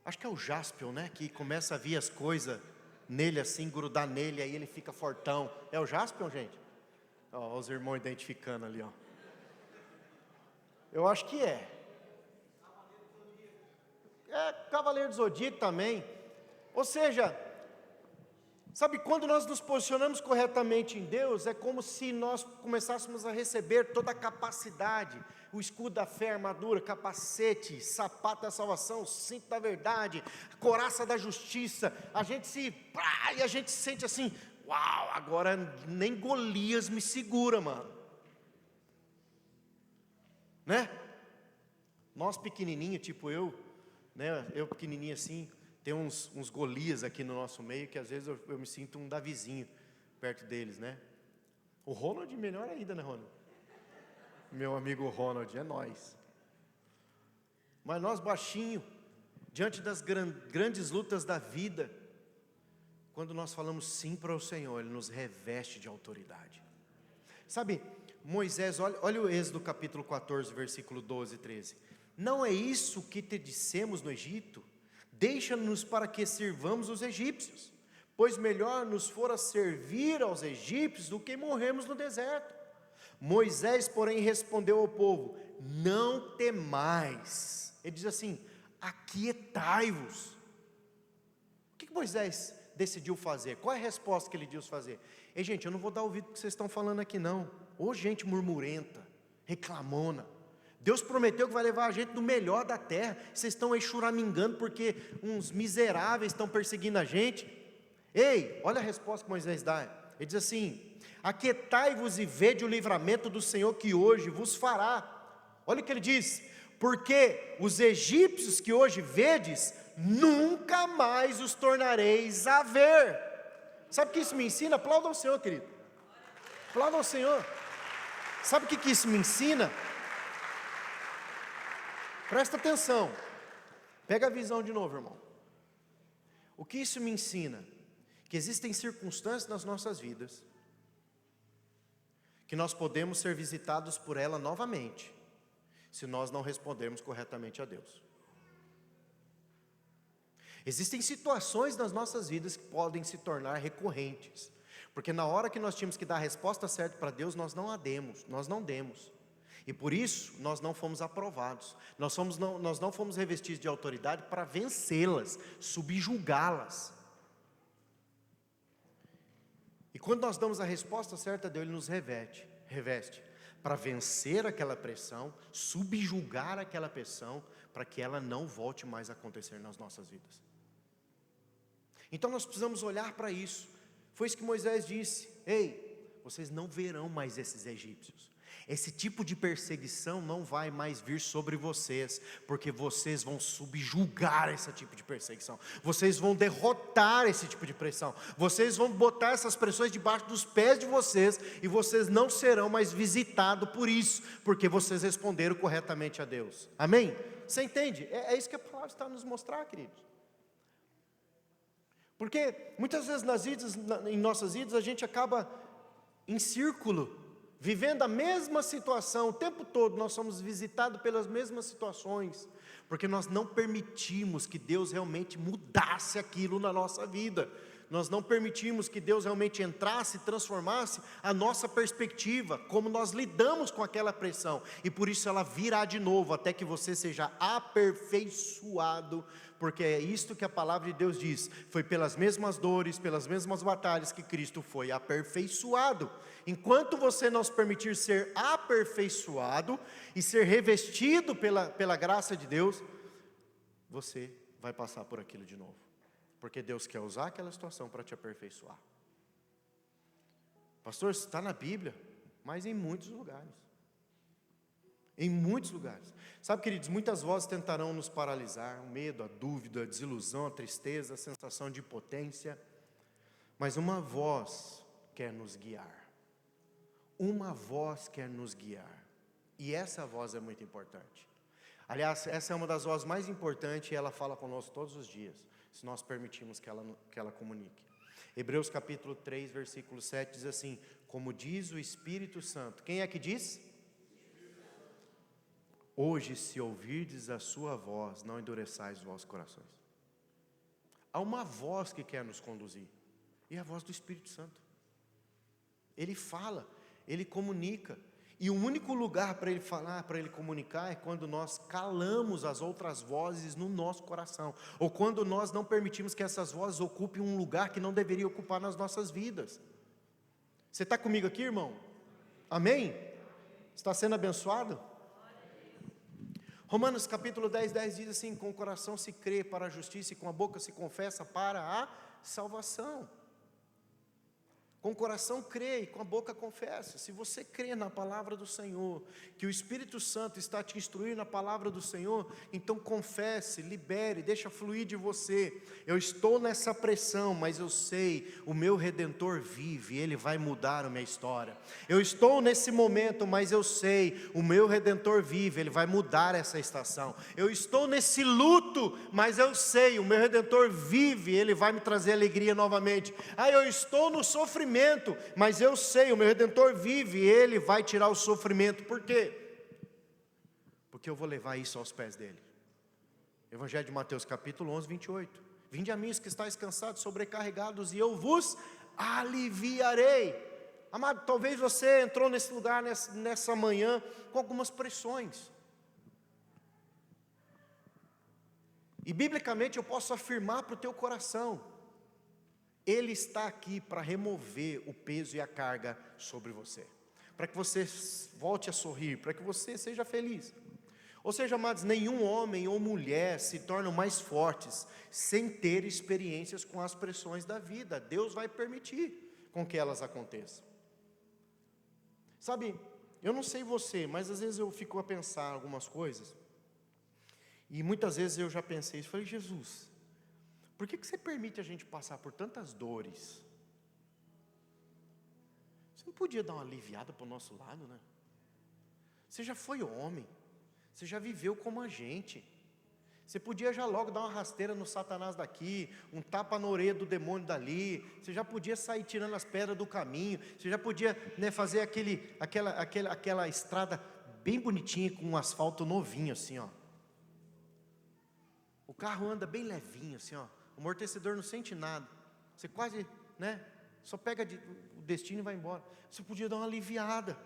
acho que é o Jaspion, né, que começa a vir as coisas nele assim, grudar nele, aí ele fica fortão. É o Jaspion, gente? Ó, os irmãos identificando ali, ó. Eu acho que é. É Cavaleiro do Zodíaco também. Ou seja, sabe, quando nós nos posicionamos corretamente em Deus, é como se nós começássemos a receber toda a capacidade, o escudo da fé, a armadura, capacete, sapato da salvação, cinto da verdade, couraça da justiça. A gente e a gente se sente assim, uau, agora nem Golias me segura, mano, né? Nós pequenininho, tipo eu, né? Eu pequenininho assim, tem uns Golias aqui no nosso meio, que às vezes eu me sinto um Davizinho perto deles, né? O Ronald melhor ainda, né, Ronald? Meu amigo Ronald, é nós. Mas nós baixinho, diante das grandes lutas da vida, quando nós falamos sim para o Senhor, Ele nos reveste de autoridade. Sabe, Moisés, olha o Êxodo capítulo 14, versículo 12 e 13. Não é isso que te dissemos no Egito? Deixa-nos para que sirvamos os egípcios, pois melhor nos fora servir aos egípcios do que morrermos no deserto. Moisés, porém, respondeu ao povo: não temais. Ele diz assim: aquietai-vos. O que Moisés decidiu fazer? Qual é a resposta que ele diz fazer? Ei, gente, eu não vou dar ouvido para o que vocês estão falando aqui não. Ô gente murmurenta, reclamona. Deus prometeu que vai levar a gente no melhor da terra. Vocês estão aí choramingando porque uns miseráveis estão perseguindo a gente. Ei, olha a resposta que Moisés dá. Ele diz assim: aquietai-vos e vede o livramento do Senhor que hoje vos fará. Olha o que ele diz: porque os egípcios que hoje vedes, nunca mais os tornareis a ver. Sabe o que isso me ensina? Aplauda ao Senhor, querido. Aplauda ao Senhor. Sabe o que isso me ensina? Presta atenção, pega a visão de novo, irmão. O que isso me ensina? Que existem circunstâncias nas nossas vidas, que nós podemos ser visitados por ela novamente, se nós não respondermos corretamente a Deus. Existem situações nas nossas vidas que podem se tornar recorrentes, porque na hora que nós tínhamos que dar a resposta certa para Deus, nós não demos. E por isso, nós não fomos aprovados, nós não fomos revestidos de autoridade para vencê-las, subjugá-las. E quando nós damos a resposta certa a Deus, Ele nos reveste, para vencer aquela pressão, subjugar aquela pressão, para que ela não volte mais a acontecer nas nossas vidas. Então nós precisamos olhar para isso. Foi isso que Moisés disse: ei, vocês não verão mais esses egípcios. Esse tipo de perseguição não vai mais vir sobre vocês, porque vocês vão subjugar esse tipo de perseguição, vocês vão derrotar esse tipo de pressão, vocês vão botar essas pressões debaixo dos pés de vocês, e vocês não serão mais visitados por isso, porque vocês responderam corretamente a Deus. Amém? Você entende? É isso que a palavra está a nos mostrar, queridos. Porque muitas vezes em nossas vidas a gente acaba em círculo, vivendo a mesma situação, o tempo todo nós somos visitados pelas mesmas situações, porque nós não permitimos que Deus realmente mudasse aquilo na nossa vida, nós não permitimos que Deus realmente entrasse e transformasse a nossa perspectiva, como nós lidamos com aquela pressão, e por isso ela virá de novo, até que você seja aperfeiçoado, porque é isto que a palavra de Deus diz, foi pelas mesmas dores, pelas mesmas batalhas que Cristo foi aperfeiçoado. Enquanto você não se permitir ser aperfeiçoado e ser revestido pela graça de Deus, você vai passar por aquilo de novo, porque Deus quer usar aquela situação para te aperfeiçoar. Pastor, isso está na Bíblia, mas em muitos lugares. Em muitos lugares. Sabe, queridos, muitas vozes tentarão nos paralisar, o medo, a dúvida, a desilusão, a tristeza, a sensação de impotência, mas uma voz quer nos guiar. Uma voz quer nos guiar, e essa voz é muito importante. Aliás, essa é uma das vozes mais importantes, e ela fala conosco todos os dias, se nós permitirmos que ela comunique. Hebreus capítulo 3, versículo 7 diz assim: como diz o Espírito Santo. Quem é que diz? Hoje, se ouvirdes a sua voz, não endureçais os vossos corações. Há uma voz que quer nos conduzir, e é a voz do Espírito Santo. Ele fala, ele comunica, e o único lugar para ele falar, para ele comunicar, é quando nós calamos as outras vozes no nosso coração, ou quando nós não permitimos que essas vozes ocupem um lugar que não deveria ocupar nas nossas vidas. Você está comigo aqui, irmão? Amém? Está sendo abençoado? Romanos capítulo 10 diz assim: com o coração se crê para a justiça, e com a boca se confessa para a salvação. Com o coração crê e com a boca confessa. Se você crê na palavra do Senhor, que o Espírito Santo está te instruindo na palavra do Senhor, então confesse, libere, deixa fluir de você. Eu estou nessa pressão, mas eu sei, o meu Redentor vive, Ele vai mudar a minha história. Eu estou nesse momento, mas eu sei, o meu Redentor vive, Ele vai mudar essa estação. Eu estou nesse luto, mas eu sei, o meu Redentor vive, Ele vai me trazer alegria novamente. Eu estou no sofrimento, mas eu sei, o meu Redentor vive, Ele vai tirar o sofrimento. Por quê? Porque eu vou levar isso aos pés dEle. Evangelho de Mateus capítulo 11, 28. Vinde a mim os que estáis cansados, sobrecarregados, e eu vos aliviarei. Amado, talvez você entrou nesse lugar, nessa manhã, com algumas pressões. E biblicamente eu posso afirmar para o teu coração, Ele está aqui para remover o peso e a carga sobre você, para que você volte a sorrir, para que você seja feliz. Ou seja, amados, nenhum homem ou mulher se tornam mais fortes sem ter experiências com as pressões da vida. Deus vai permitir com que elas aconteçam. Sabe, eu não sei você, mas às vezes eu fico a pensar algumas coisas, e muitas vezes eu já pensei isso, falei: Jesus, por que você permite a gente passar por tantas dores? Você não podia dar uma aliviada para o nosso lado, né? Você já foi homem, você já viveu como a gente, você podia já logo dar uma rasteira no Satanás daqui, um tapa na orelha do demônio dali, você já podia sair tirando as pedras do caminho, você já podia, fazer aquela estrada bem bonitinha, com um asfalto novinho assim, ó. O carro anda bem levinho assim, ó. O amortecedor não sente nada, você quase, só pega o destino e vai embora. Você podia dar uma aliviada.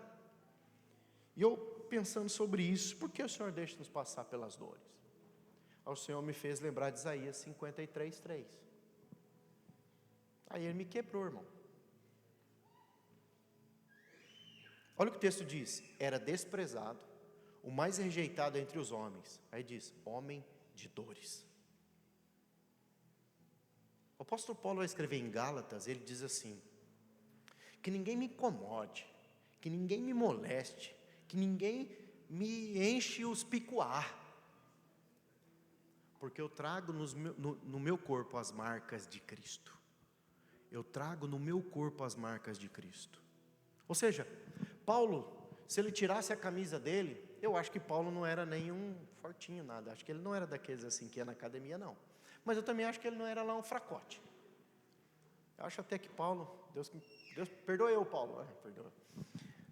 E eu pensando sobre isso, por que o Senhor deixa nos passar pelas dores? O Senhor me fez lembrar de Isaías 53:3. Aí Ele me quebrou, irmão. Olha o que o texto diz: era desprezado, o mais rejeitado entre os homens. Aí diz: homem de dores. O apóstolo Paulo vai escrever em Gálatas, ele diz assim: que ninguém me incomode, que ninguém me moleste, que ninguém me enche os picuar, porque eu trago no meu corpo as marcas de Cristo. Eu trago no meu corpo as marcas de Cristo. Ou seja, Paulo, se ele tirasse a camisa dele, eu acho que Paulo não era nenhum fortinho, nada. Acho que ele não era daqueles assim que ia na academia, não. Mas eu também acho que ele não era lá um fracote. Eu acho até que Paulo, Deus perdoa eu, Paulo, perdoa,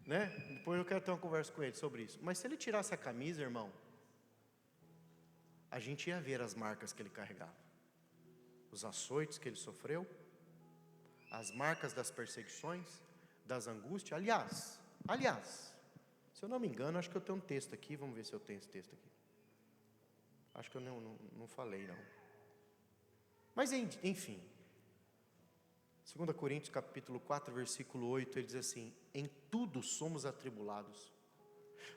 né? Depois eu quero ter uma conversa com ele sobre isso. Mas se ele tirasse a camisa, irmão, a gente ia ver as marcas que ele carregava, os açoites que ele sofreu, as marcas das perseguições, das angústias. Aliás, se eu não me engano, acho que eu tenho um texto aqui, vamos ver se eu tenho esse texto aqui. Acho que eu não falei, não. Mas enfim, 2 Coríntios capítulo 4, versículo 8, ele diz assim: em tudo somos atribulados,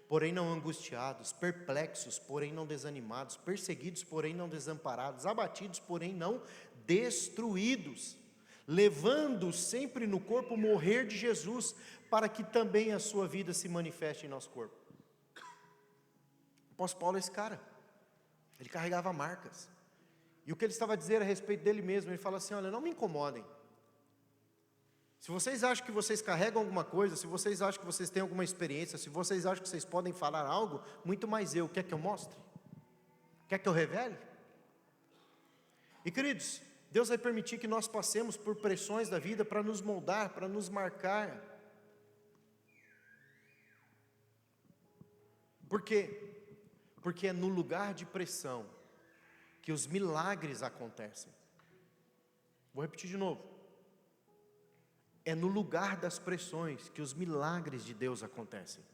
porém não angustiados, perplexos, porém não desanimados, perseguidos, porém não desamparados, abatidos, porém não destruídos, levando sempre no corpo o morrer de Jesus, para que também a sua vida se manifeste em nosso corpo. O apóstolo Paulo é esse cara, ele carregava marcas, e o que ele estava a dizer a respeito dele mesmo, ele fala assim: olha, não me incomodem. Se vocês acham que vocês carregam alguma coisa, se vocês acham que vocês têm alguma experiência, se vocês acham que vocês podem falar algo, muito mais eu, quer que eu mostre? Quer que eu revele? E queridos, Deus vai permitir que nós passemos por pressões da vida para nos moldar, para nos marcar. Por quê? Porque é no lugar de pressão que os milagres acontecem. Vou repetir de novo. É no lugar das pressões que os milagres de Deus acontecem.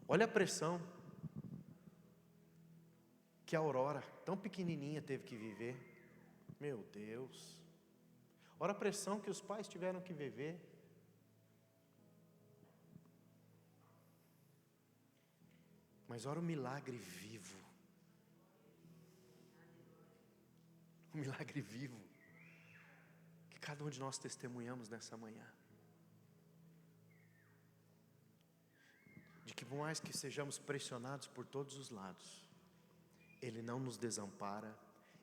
Olha a pressão que a Aurora, tão pequenininha, teve que viver. Meu Deus. Olha a pressão que os pais tiveram que viver. Mas olha o milagre vivo. O milagre vivo que cada um de nós testemunhamos nessa manhã. De que por mais que sejamos pressionados por todos os lados, Ele não nos desampara,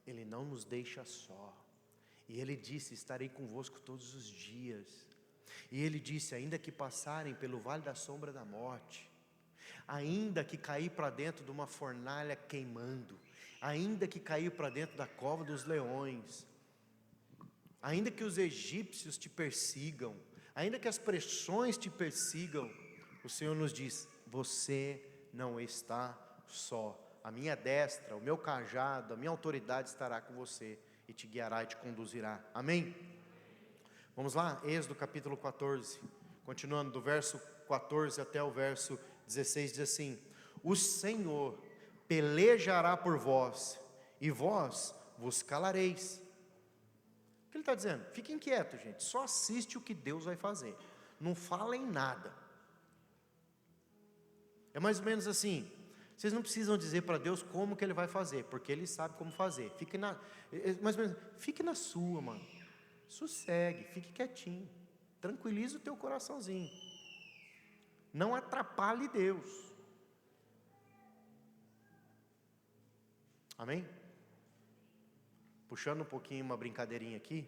Ele não nos deixa só. E Ele disse: estarei convosco todos os dias. E Ele disse: ainda que passarem pelo vale da sombra da morte, ainda que cair para dentro de uma fornalha queimando, ainda que cair para dentro da cova dos leões, ainda que os egípcios te persigam, ainda que as pressões te persigam, o Senhor nos diz: você não está só. A minha destra, o meu cajado, a minha autoridade estará com você e te guiará e te conduzirá. Amém? Vamos lá, Êxodo capítulo 14, continuando do verso 14 até o verso 16, diz assim: o Senhor pelejará por vós, e vós vos calareis. O que ele está dizendo? Fiquem quietos, gente, só assiste o que Deus vai fazer, não falem nada. É mais ou menos assim, vocês não precisam dizer para Deus como que Ele vai fazer, porque Ele sabe como fazer. Mais ou menos, fique na sua, mano, sossegue, fique quietinho, tranquiliza o teu coraçãozinho, não atrapalhe Deus. Amém? Puxando um pouquinho uma brincadeirinha aqui,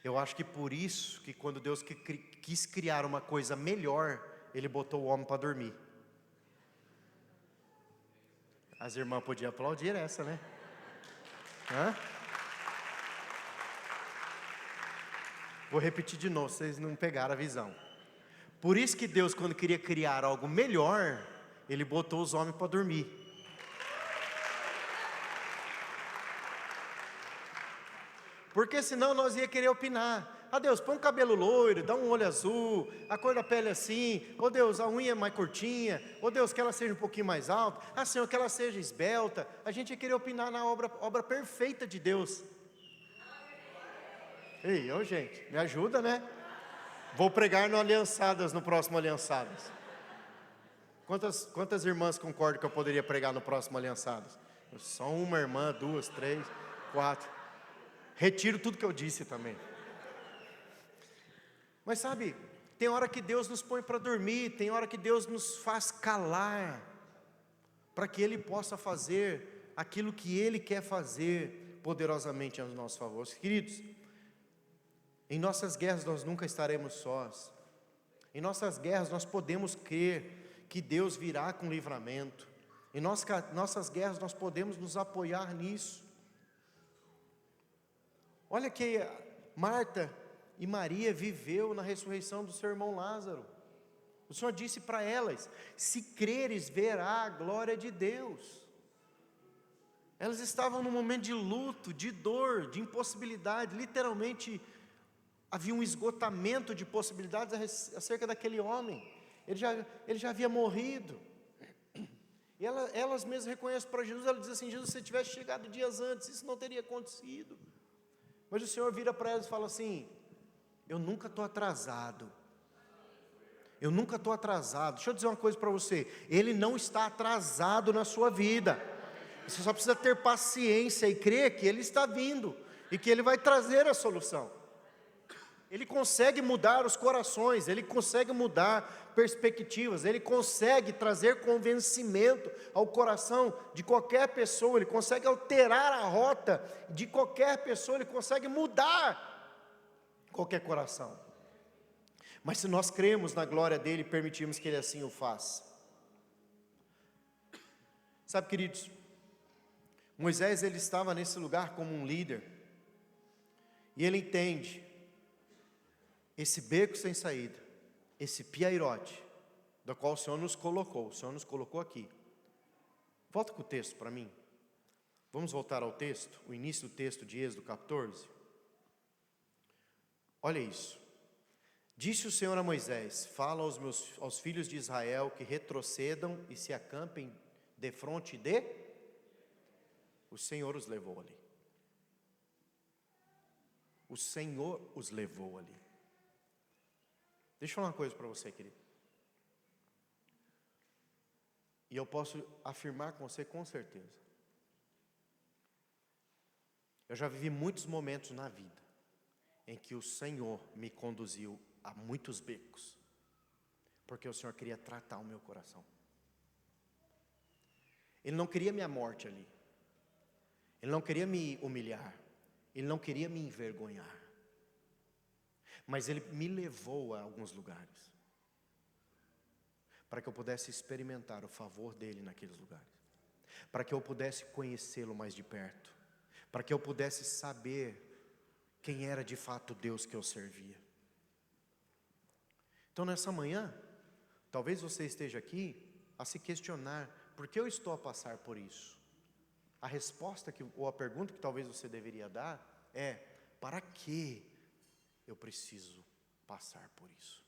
eu acho que por isso que quando Deus quis criar uma coisa melhor, Ele botou o homem para dormir. As irmãs podiam aplaudir essa, né? Hã? Vou repetir de novo, vocês não pegaram a visão. Por isso que Deus, quando queria criar algo melhor, Ele botou os homens para dormir. Porque senão nós ia querer opinar. Ah, Deus, põe um cabelo loiro, dá um olho azul, a cor da pele assim. Oh Deus, a unha mais curtinha. Oh Deus, que ela seja um pouquinho mais alta. Ah, Senhor, que ela seja esbelta. A gente ia querer opinar na obra perfeita de Deus. Ei, gente, me ajuda, né? Vou pregar no Aliançadas, no próximo Aliançadas. Quantas irmãs concordam que eu poderia pregar no próximo Aliançadas? Só uma irmã, 2, 3, 4. Retiro tudo que eu disse também. Mas sabe, tem hora que Deus nos põe para dormir, tem hora que Deus nos faz calar, para que Ele possa fazer aquilo que Ele quer fazer poderosamente a nosso favor. Queridos, em nossas guerras nós nunca estaremos sós. Em nossas guerras nós podemos crer que Deus virá com livramento. Em nossas guerras nós podemos nos apoiar nisso. Olha que Marta e Maria viveu na ressurreição do seu irmão Lázaro. O Senhor disse para elas: se creres, verá a glória de Deus. Elas estavam num momento de luto, de dor, de impossibilidade. Literalmente havia um esgotamento de possibilidades acerca daquele homem. Ele já havia morrido. E elas mesmas reconhecem para Jesus. Ela diz assim: Jesus, se você tivesse chegado dias antes, isso não teria acontecido. Mas o Senhor vira para elas e fala assim: eu nunca estou atrasado. Eu nunca estou atrasado. Deixa eu dizer uma coisa para você: Ele não está atrasado na sua vida. Você só precisa ter paciência e crer que Ele está vindo e que Ele vai trazer a solução. Ele consegue mudar os corações, Ele consegue mudar perspectivas, Ele consegue trazer convencimento ao coração de qualquer pessoa, Ele consegue alterar a rota de qualquer pessoa, Ele consegue mudar qualquer coração. Mas se nós cremos na glória dEle e permitirmos que Ele assim o faça. Sabe, queridos, Moisés ele estava nesse lugar como um líder, e ele entende esse beco sem saída, esse piairote, do qual o Senhor nos colocou aqui. Volta com o texto para mim. Vamos voltar ao texto, o início do texto de Êxodo 14. Olha isso. Disse o Senhor a Moisés: fala aos filhos de Israel que retrocedam e se acampem defronte de... O Senhor os levou ali. O Senhor os levou ali. Deixa eu falar uma coisa para você, querido. E eu posso afirmar com você com certeza. Eu já vivi muitos momentos na vida em que o Senhor me conduziu a muitos becos, porque o Senhor queria tratar o meu coração. Ele não queria minha morte ali. Ele não queria me humilhar. Ele não queria me envergonhar. Mas Ele me levou a alguns lugares, para que eu pudesse experimentar o favor dEle naqueles lugares, para que eu pudesse conhecê-lo mais de perto, para que eu pudesse saber quem era de fato o Deus que eu servia. Então nessa manhã, talvez você esteja aqui a se questionar: por que eu estou a passar por isso? A resposta ou a pergunta que talvez você deveria dar é: para que eu preciso passar por isso?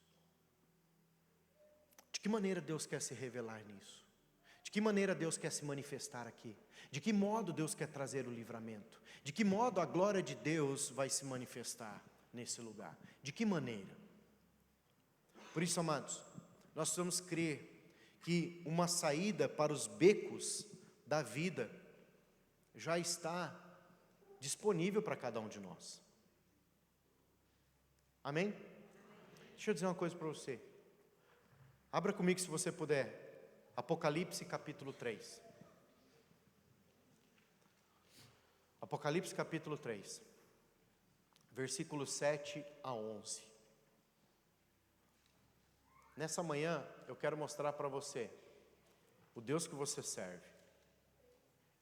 De que maneira Deus quer se revelar nisso? De que maneira Deus quer se manifestar aqui? De que modo Deus quer trazer o livramento? De que modo a glória de Deus vai se manifestar nesse lugar? De que maneira? Por isso, amados, nós precisamos crer que uma saída para os becos da vida já está disponível para cada um de nós. Amém? Deixa eu dizer uma coisa para você. Abra comigo, se você puder, Apocalipse capítulo 3. Apocalipse capítulo 3, versículos 7 a 11. Nessa manhã eu quero mostrar para você o Deus que você serve.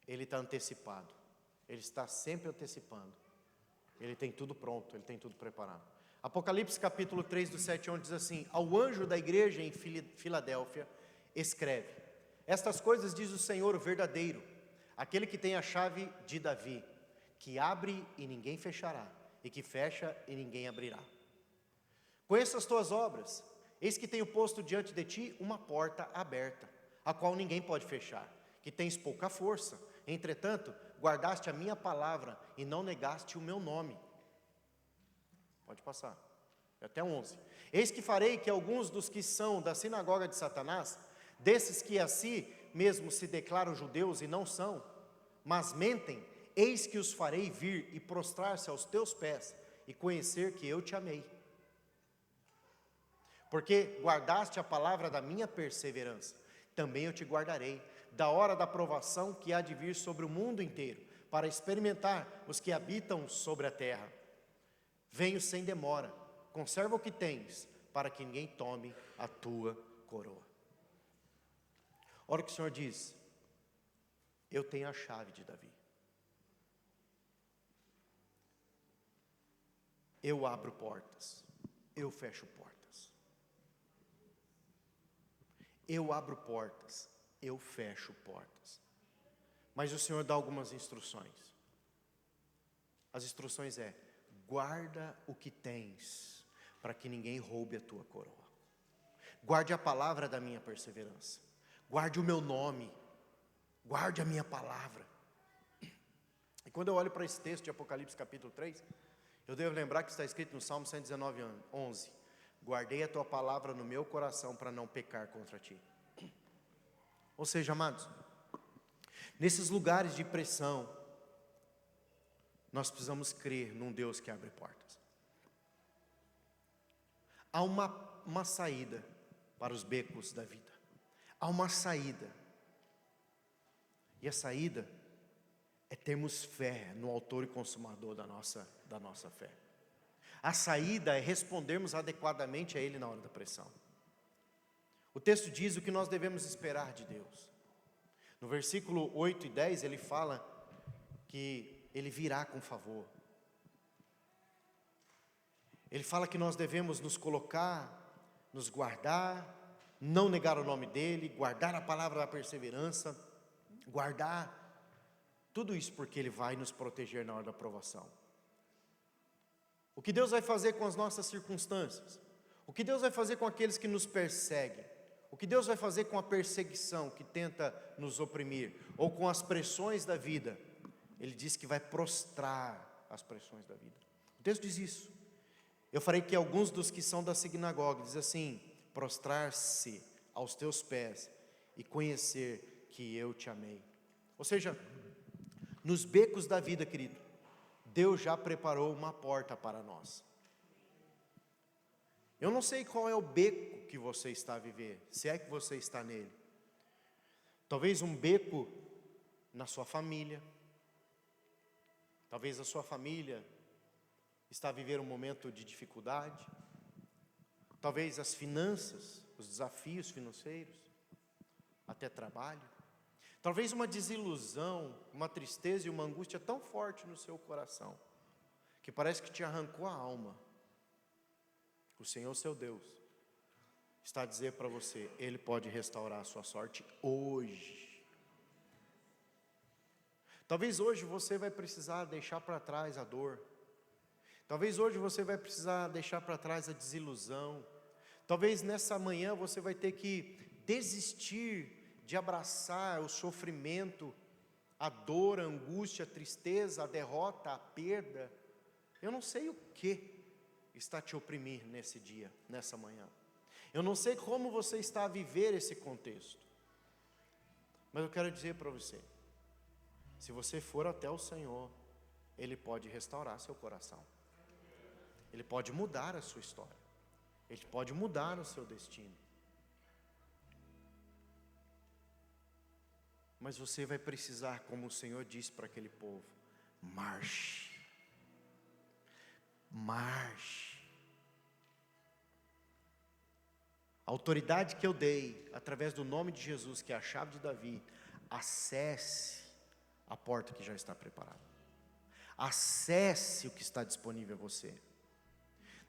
Ele está antecipado, Ele está sempre antecipando, Ele tem tudo pronto, Ele tem tudo preparado. Apocalipse capítulo 3, do 7 a 11 diz assim: ao anjo da igreja em Filadélfia escreve: estas coisas diz o Senhor, o verdadeiro, aquele que tem a chave de Davi, que abre e ninguém fechará, e que fecha e ninguém abrirá. Conheço as tuas obras, eis que tenho posto diante de ti uma porta aberta, a qual ninguém pode fechar, que tens pouca força, entretanto, guardaste a minha palavra e não negaste o meu nome. Pode passar. até 11. Eis que farei que alguns dos que são da sinagoga de Satanás, desses que a si mesmo se declaram judeus e não são, mas mentem, eis que os farei vir e prostrar-se aos teus pés e conhecer que eu te amei. Porque guardaste a palavra da minha perseverança, também eu te guardarei, da hora da provação que há de vir sobre o mundo inteiro, para experimentar os que habitam sobre a terra. Venho sem demora, conserva o que tens, para que ninguém tome a tua coroa. Olha o que o Senhor diz: eu tenho a chave de Davi. Eu abro portas, eu fecho portas. Eu abro portas, eu fecho portas. Mas o Senhor dá algumas instruções. As instruções é: guarda o que tens, para que ninguém roube a tua coroa. Guarde a palavra da minha perseverança. Guarde o meu nome. Guarde a minha palavra. E quando eu olho para esse texto de Apocalipse capítulo 3, eu devo lembrar que está escrito no Salmo 119, 11: guardei a tua palavra no meu coração para não pecar contra ti. Ou seja, amados, nesses lugares de pressão, nós precisamos crer num Deus que abre portas. Há uma saída para os becos da vida. Há uma saída. E a saída é termos fé no autor e consumador da nossa fé. A saída é respondermos adequadamente a Ele na hora da pressão. O texto diz o que nós devemos esperar de Deus. No versículo 8 e 10 ele fala que Ele virá com favor. Ele fala que nós devemos nos colocar, nos guardar, não negar o nome dEle, guardar a palavra da perseverança, guardar tudo isso porque Ele vai nos proteger na hora da provação. O que Deus vai fazer com as nossas circunstâncias? O que Deus vai fazer com aqueles que nos perseguem? O que Deus vai fazer com a perseguição que tenta nos oprimir? Ou com as pressões da vida? Ele diz que vai prostrar as pressões da vida. O texto diz isso. Eu farei que alguns dos que são da sinagoga, diz assim: prostrar-se aos teus pés e conhecer que eu te amei. Ou seja, nos becos da vida, querido, Deus já preparou uma porta para nós. Eu não sei qual é o beco que você está a viver, se é que você está nele. Talvez um beco na sua família. Talvez a sua família está a viver um momento de dificuldade. Talvez as finanças, os desafios financeiros, até trabalho. Talvez uma desilusão, uma tristeza e uma angústia tão forte no seu coração, que parece que te arrancou a alma. O Senhor, seu Deus, está a dizer para você: Ele pode restaurar a sua sorte hoje. Talvez hoje você vai precisar deixar para trás a dor. Talvez hoje você vai precisar deixar para trás a desilusão. Talvez nessa manhã você vai ter que desistir de abraçar o sofrimento, a dor, a angústia, a tristeza, a derrota, a perda. Eu não sei o que está te oprimir nesse dia, nessa manhã. Eu não sei como você está a viver esse contexto. Mas eu quero dizer para você: se você for até o Senhor, Ele pode restaurar seu coração. Ele pode mudar a sua história. Ele pode mudar o seu destino. Mas você vai precisar, como o Senhor disse para aquele povo: marche. Marche. A autoridade que eu dei, através do nome de Jesus, que é a chave de Davi, acesse a porta que já está preparada. Acesse o que está disponível a você.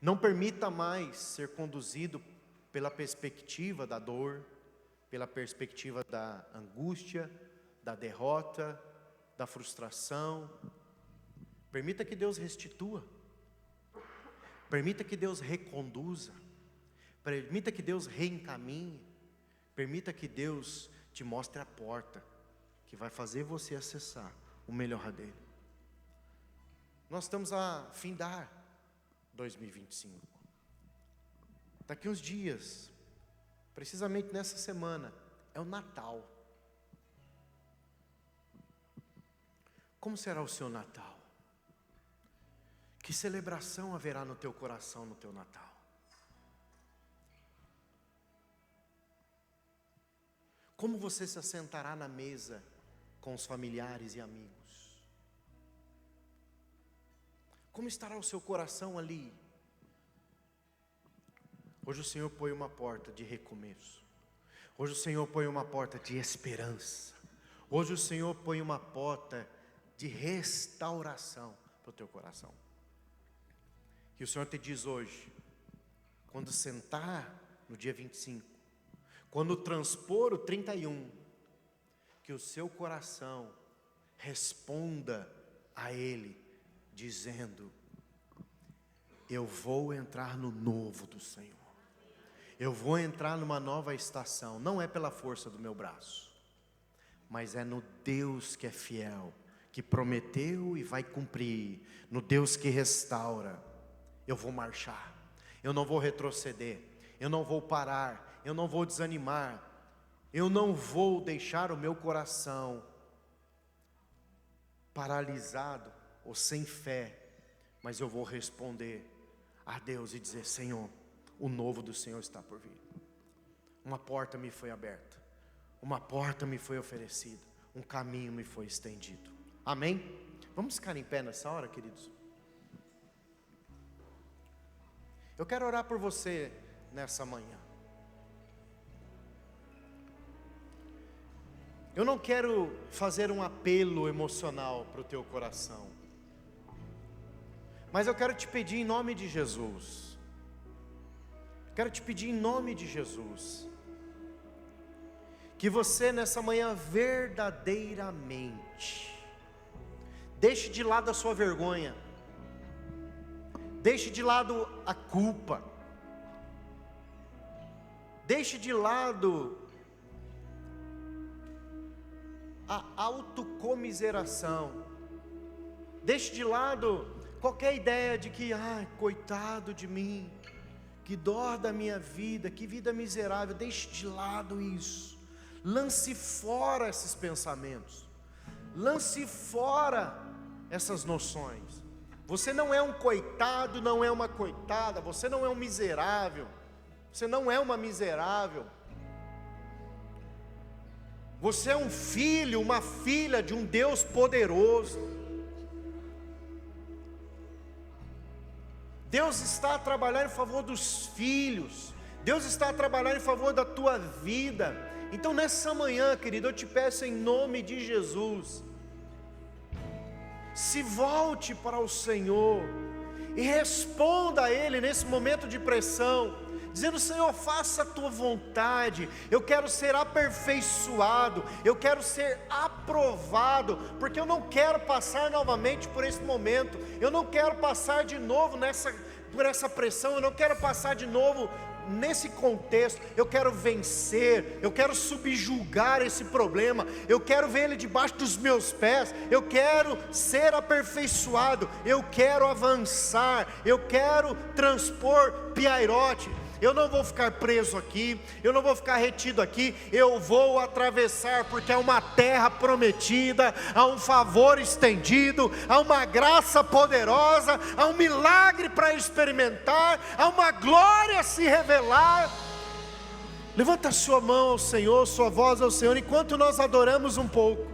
Não permita mais ser conduzido pela perspectiva da dor, pela perspectiva da angústia, da derrota, da frustração. Permita que Deus restitua. Permita que Deus reconduza. Permita que Deus reencaminhe. Permita que Deus te mostre a porta que vai fazer você acessar o melhor dele. Nós estamos a findar 2025. Daqui uns dias, precisamente nessa semana, é o Natal. Como será o seu Natal? Que celebração haverá no teu coração no teu Natal? Como você se assentará na mesa com os familiares e amigos? Como estará o seu coração ali? Hoje o Senhor põe uma porta de recomeço. Hoje o Senhor põe uma porta de esperança. Hoje o Senhor põe uma porta de restauração para o teu coração. E o Senhor te diz hoje, quando sentar no dia 25, quando transpor o 31, que o seu coração responda a Ele, dizendo: eu vou entrar no novo do Senhor. Eu vou entrar numa nova estação. Não é pela força do meu braço, mas é no Deus que é fiel, que prometeu e vai cumprir, no Deus que restaura. Eu vou marchar, eu não vou retroceder, eu não vou parar, eu não vou desanimar, eu não vou deixar o meu coração paralisado ou sem fé, mas eu vou responder a Deus e dizer: Senhor, o novo do Senhor está por vir. Uma porta me foi aberta, uma porta me foi oferecida, um caminho me foi estendido. Amém? Vamos ficar em pé nessa hora, queridos? Eu quero orar por você nessa manhã. Eu não quero fazer um apelo emocional para o teu coração, mas eu quero te pedir em nome de Jesus. Quero te pedir em nome de Jesus, que você nessa manhã verdadeiramente deixe de lado a sua vergonha, deixe de lado a culpa, deixe de lado a autocomiseração, deixe de lado qualquer ideia de que, coitado de mim, que dor da minha vida, que vida miserável. Deixe de lado isso, lance fora esses pensamentos, lance fora essas noções. Você não é um coitado, não é uma coitada, você não é um miserável, você não é uma miserável. Você é um filho, uma filha de um Deus poderoso. Deus está a trabalhar em favor dos filhos, Deus está a trabalhar em favor da tua vida. Então nessa manhã, querido, eu te peço em nome de Jesus, se volte para o Senhor e responda a Ele nesse momento de pressão, dizendo: Senhor, faça a tua vontade, eu quero ser aperfeiçoado, eu quero ser aprovado, porque eu não quero passar novamente por esse momento, eu não quero passar de novo por essa pressão, eu não quero passar de novo nesse contexto. Eu quero vencer, eu quero subjugar esse problema, eu quero ver ele debaixo dos meus pés, eu quero ser aperfeiçoado, eu quero avançar, eu quero transpor Piairote. Eu não vou ficar preso aqui, eu não vou ficar retido aqui, eu vou atravessar, porque há uma terra prometida, há um favor estendido, há uma graça poderosa, há um milagre para experimentar, há uma glória a se revelar. Levanta a sua mão ao Senhor, sua voz ao Senhor, enquanto nós adoramos um pouco,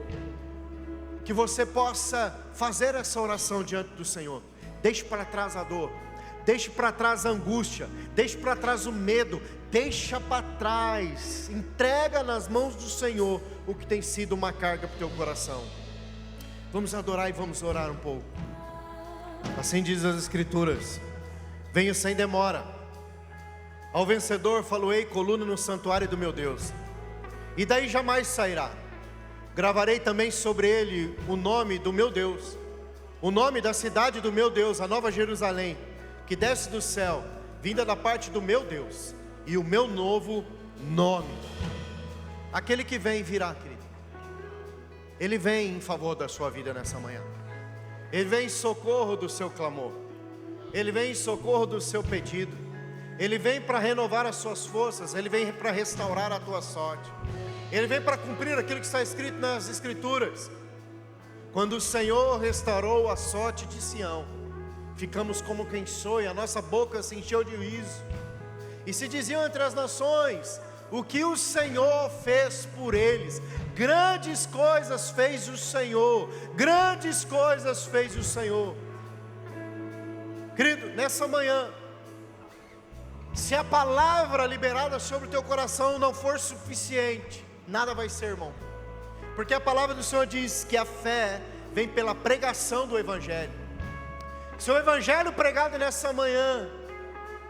que você possa fazer essa oração diante do Senhor. Deixe para trás a dor, deixe para trás a angústia, deixe para trás o medo, deixa para trás, entrega nas mãos do Senhor o que tem sido uma carga para o teu coração. Vamos adorar e vamos orar um pouco. Assim diz as Escrituras: venha sem demora, ao vencedor faloei coluna no santuário do meu Deus, e daí jamais sairá. Gravarei também sobre ele o nome do meu Deus, o nome da cidade do meu Deus, a nova Jerusalém, que desce do céu, vinda da parte do meu Deus, e o meu novo nome. Aquele que vem virá, querido. Ele vem em favor da sua vida nessa manhã. Ele vem em socorro do seu clamor. Ele vem em socorro do seu pedido. Ele vem para renovar as suas forças, Ele vem para restaurar a tua sorte, Ele vem para cumprir aquilo que está escrito nas Escrituras. Quando o Senhor restaurou a sorte de Sião, ficamos como quem sonha, a nossa boca se encheu de riso, e se diziam entre as nações: o que o Senhor fez por eles. Grandes coisas fez o Senhor, grandes coisas fez o Senhor. Querido, nessa manhã, se a palavra liberada sobre o teu coração não for suficiente, nada vai ser, irmão. Porque a palavra do Senhor diz que a fé vem pela pregação do Evangelho. Se o Evangelho pregado nessa manhã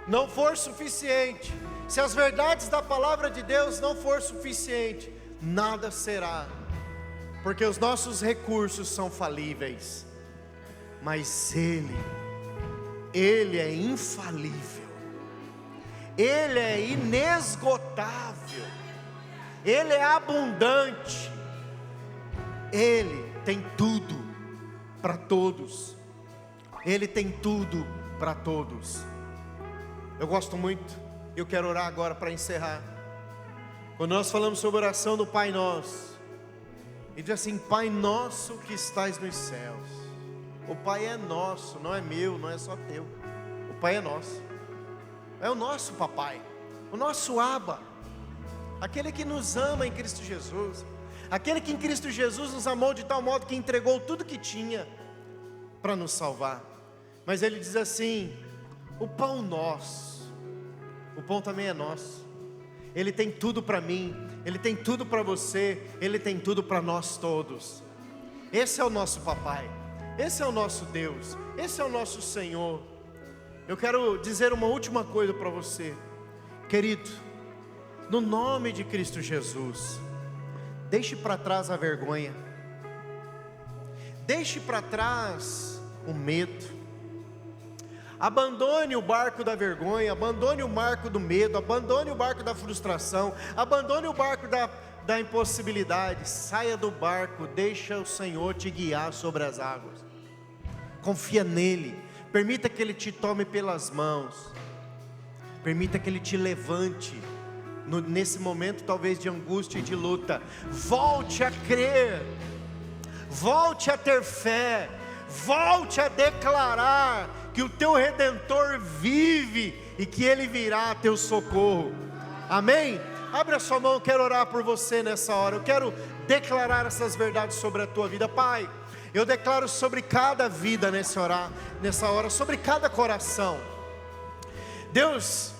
não for suficiente, se as verdades da palavra de Deus não for suficiente, nada será. Porque os nossos recursos são falíveis, mas Ele é infalível, Ele é inesgotável, Ele é abundante, Ele tem tudo para todos, Ele tem tudo para todos. Eu gosto muito, eu quero orar agora para encerrar. Quando nós falamos sobre a oração do Pai Nosso, Ele diz assim: Pai nosso que estais nos céus. O Pai é nosso, não é meu, não é só teu. O Pai é nosso, é o nosso papai, o nosso Abba, aquele que nos ama em Cristo Jesus, aquele que em Cristo Jesus nos amou de tal modo que entregou tudo que tinha para nos salvar. Mas Ele diz assim: o pão nosso, o pão também é nosso. Ele tem tudo para mim, Ele tem tudo para você, Ele tem tudo para nós todos. Esse é o nosso papai, esse é o nosso Deus, esse é o nosso Senhor. Eu quero dizer uma última coisa para você, querido, no nome de Cristo Jesus, deixe para trás a vergonha, deixe para trás o medo, abandone o barco da vergonha, abandone o barco do medo, abandone o barco da frustração, abandone o barco da impossibilidade, saia do barco, deixa o Senhor te guiar sobre as águas, confia nele, permita que Ele te tome pelas mãos, permita que Ele te levante, nesse momento talvez de angústia e de luta, volte a crer, volte a ter fé, volte a declarar que o teu Redentor vive e que Ele virá a teu socorro, amém? Abre a sua mão, eu quero orar por você nessa hora, eu quero declarar essas verdades sobre a tua vida. Pai, eu declaro sobre cada vida nessa hora, sobre cada coração. Deus,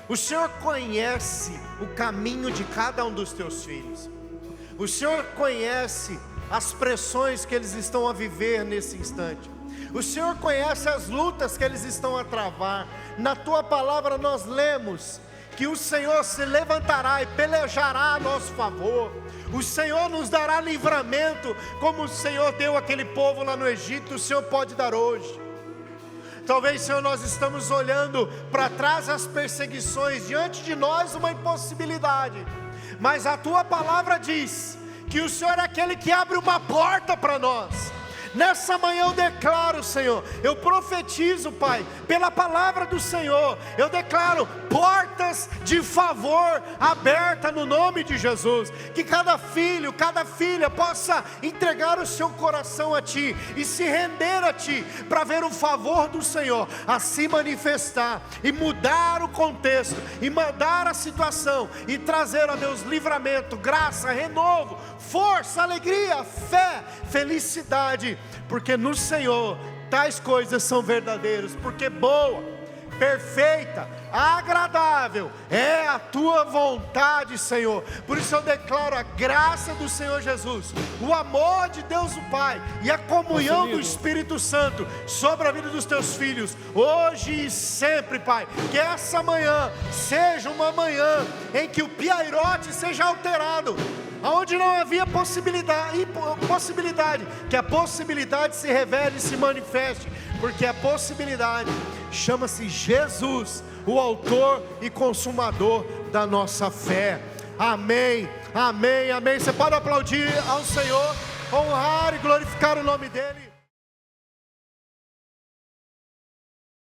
o Senhor conhece o caminho de cada um dos teus filhos, o Senhor conhece as pressões que eles estão a viver nesse instante, o Senhor conhece as lutas que eles estão a travar. Na tua palavra nós lemos que o Senhor se levantará e pelejará a nosso favor, o Senhor nos dará livramento, como o Senhor deu aquele povo lá no Egito, o Senhor pode dar hoje. Talvez, Senhor, nós estamos olhando para trás as perseguições, diante de nós uma impossibilidade, mas a tua palavra diz que o Senhor é aquele que abre uma porta para nós. Nessa manhã eu declaro, Senhor, eu profetizo, Pai, pela palavra do Senhor, eu declaro portas de favor abertas no nome de Jesus, que cada filho, cada filha possa entregar o seu coração a Ti, e se render a Ti, para ver o favor do Senhor a se manifestar, e mudar o contexto, e mudar a situação, e trazer a Deus livramento, graça, renovo, força, alegria, fé, felicidade, porque no Senhor tais coisas são verdadeiras, porque boa, perfeita, agradável é a tua vontade, Senhor. Por isso eu declaro a graça do Senhor Jesus, o amor de Deus o Pai e a comunhão do Espírito Santo sobre a vida dos teus filhos, hoje e sempre, Pai. Que essa manhã seja uma manhã em que o piairote seja alterado, aonde não havia possibilidade, que a possibilidade se revele e se manifeste, porque a possibilidade chama-se Jesus, o autor e consumador da nossa fé. Amém, amém, amém. Você pode aplaudir ao Senhor, honrar e glorificar o nome dEle.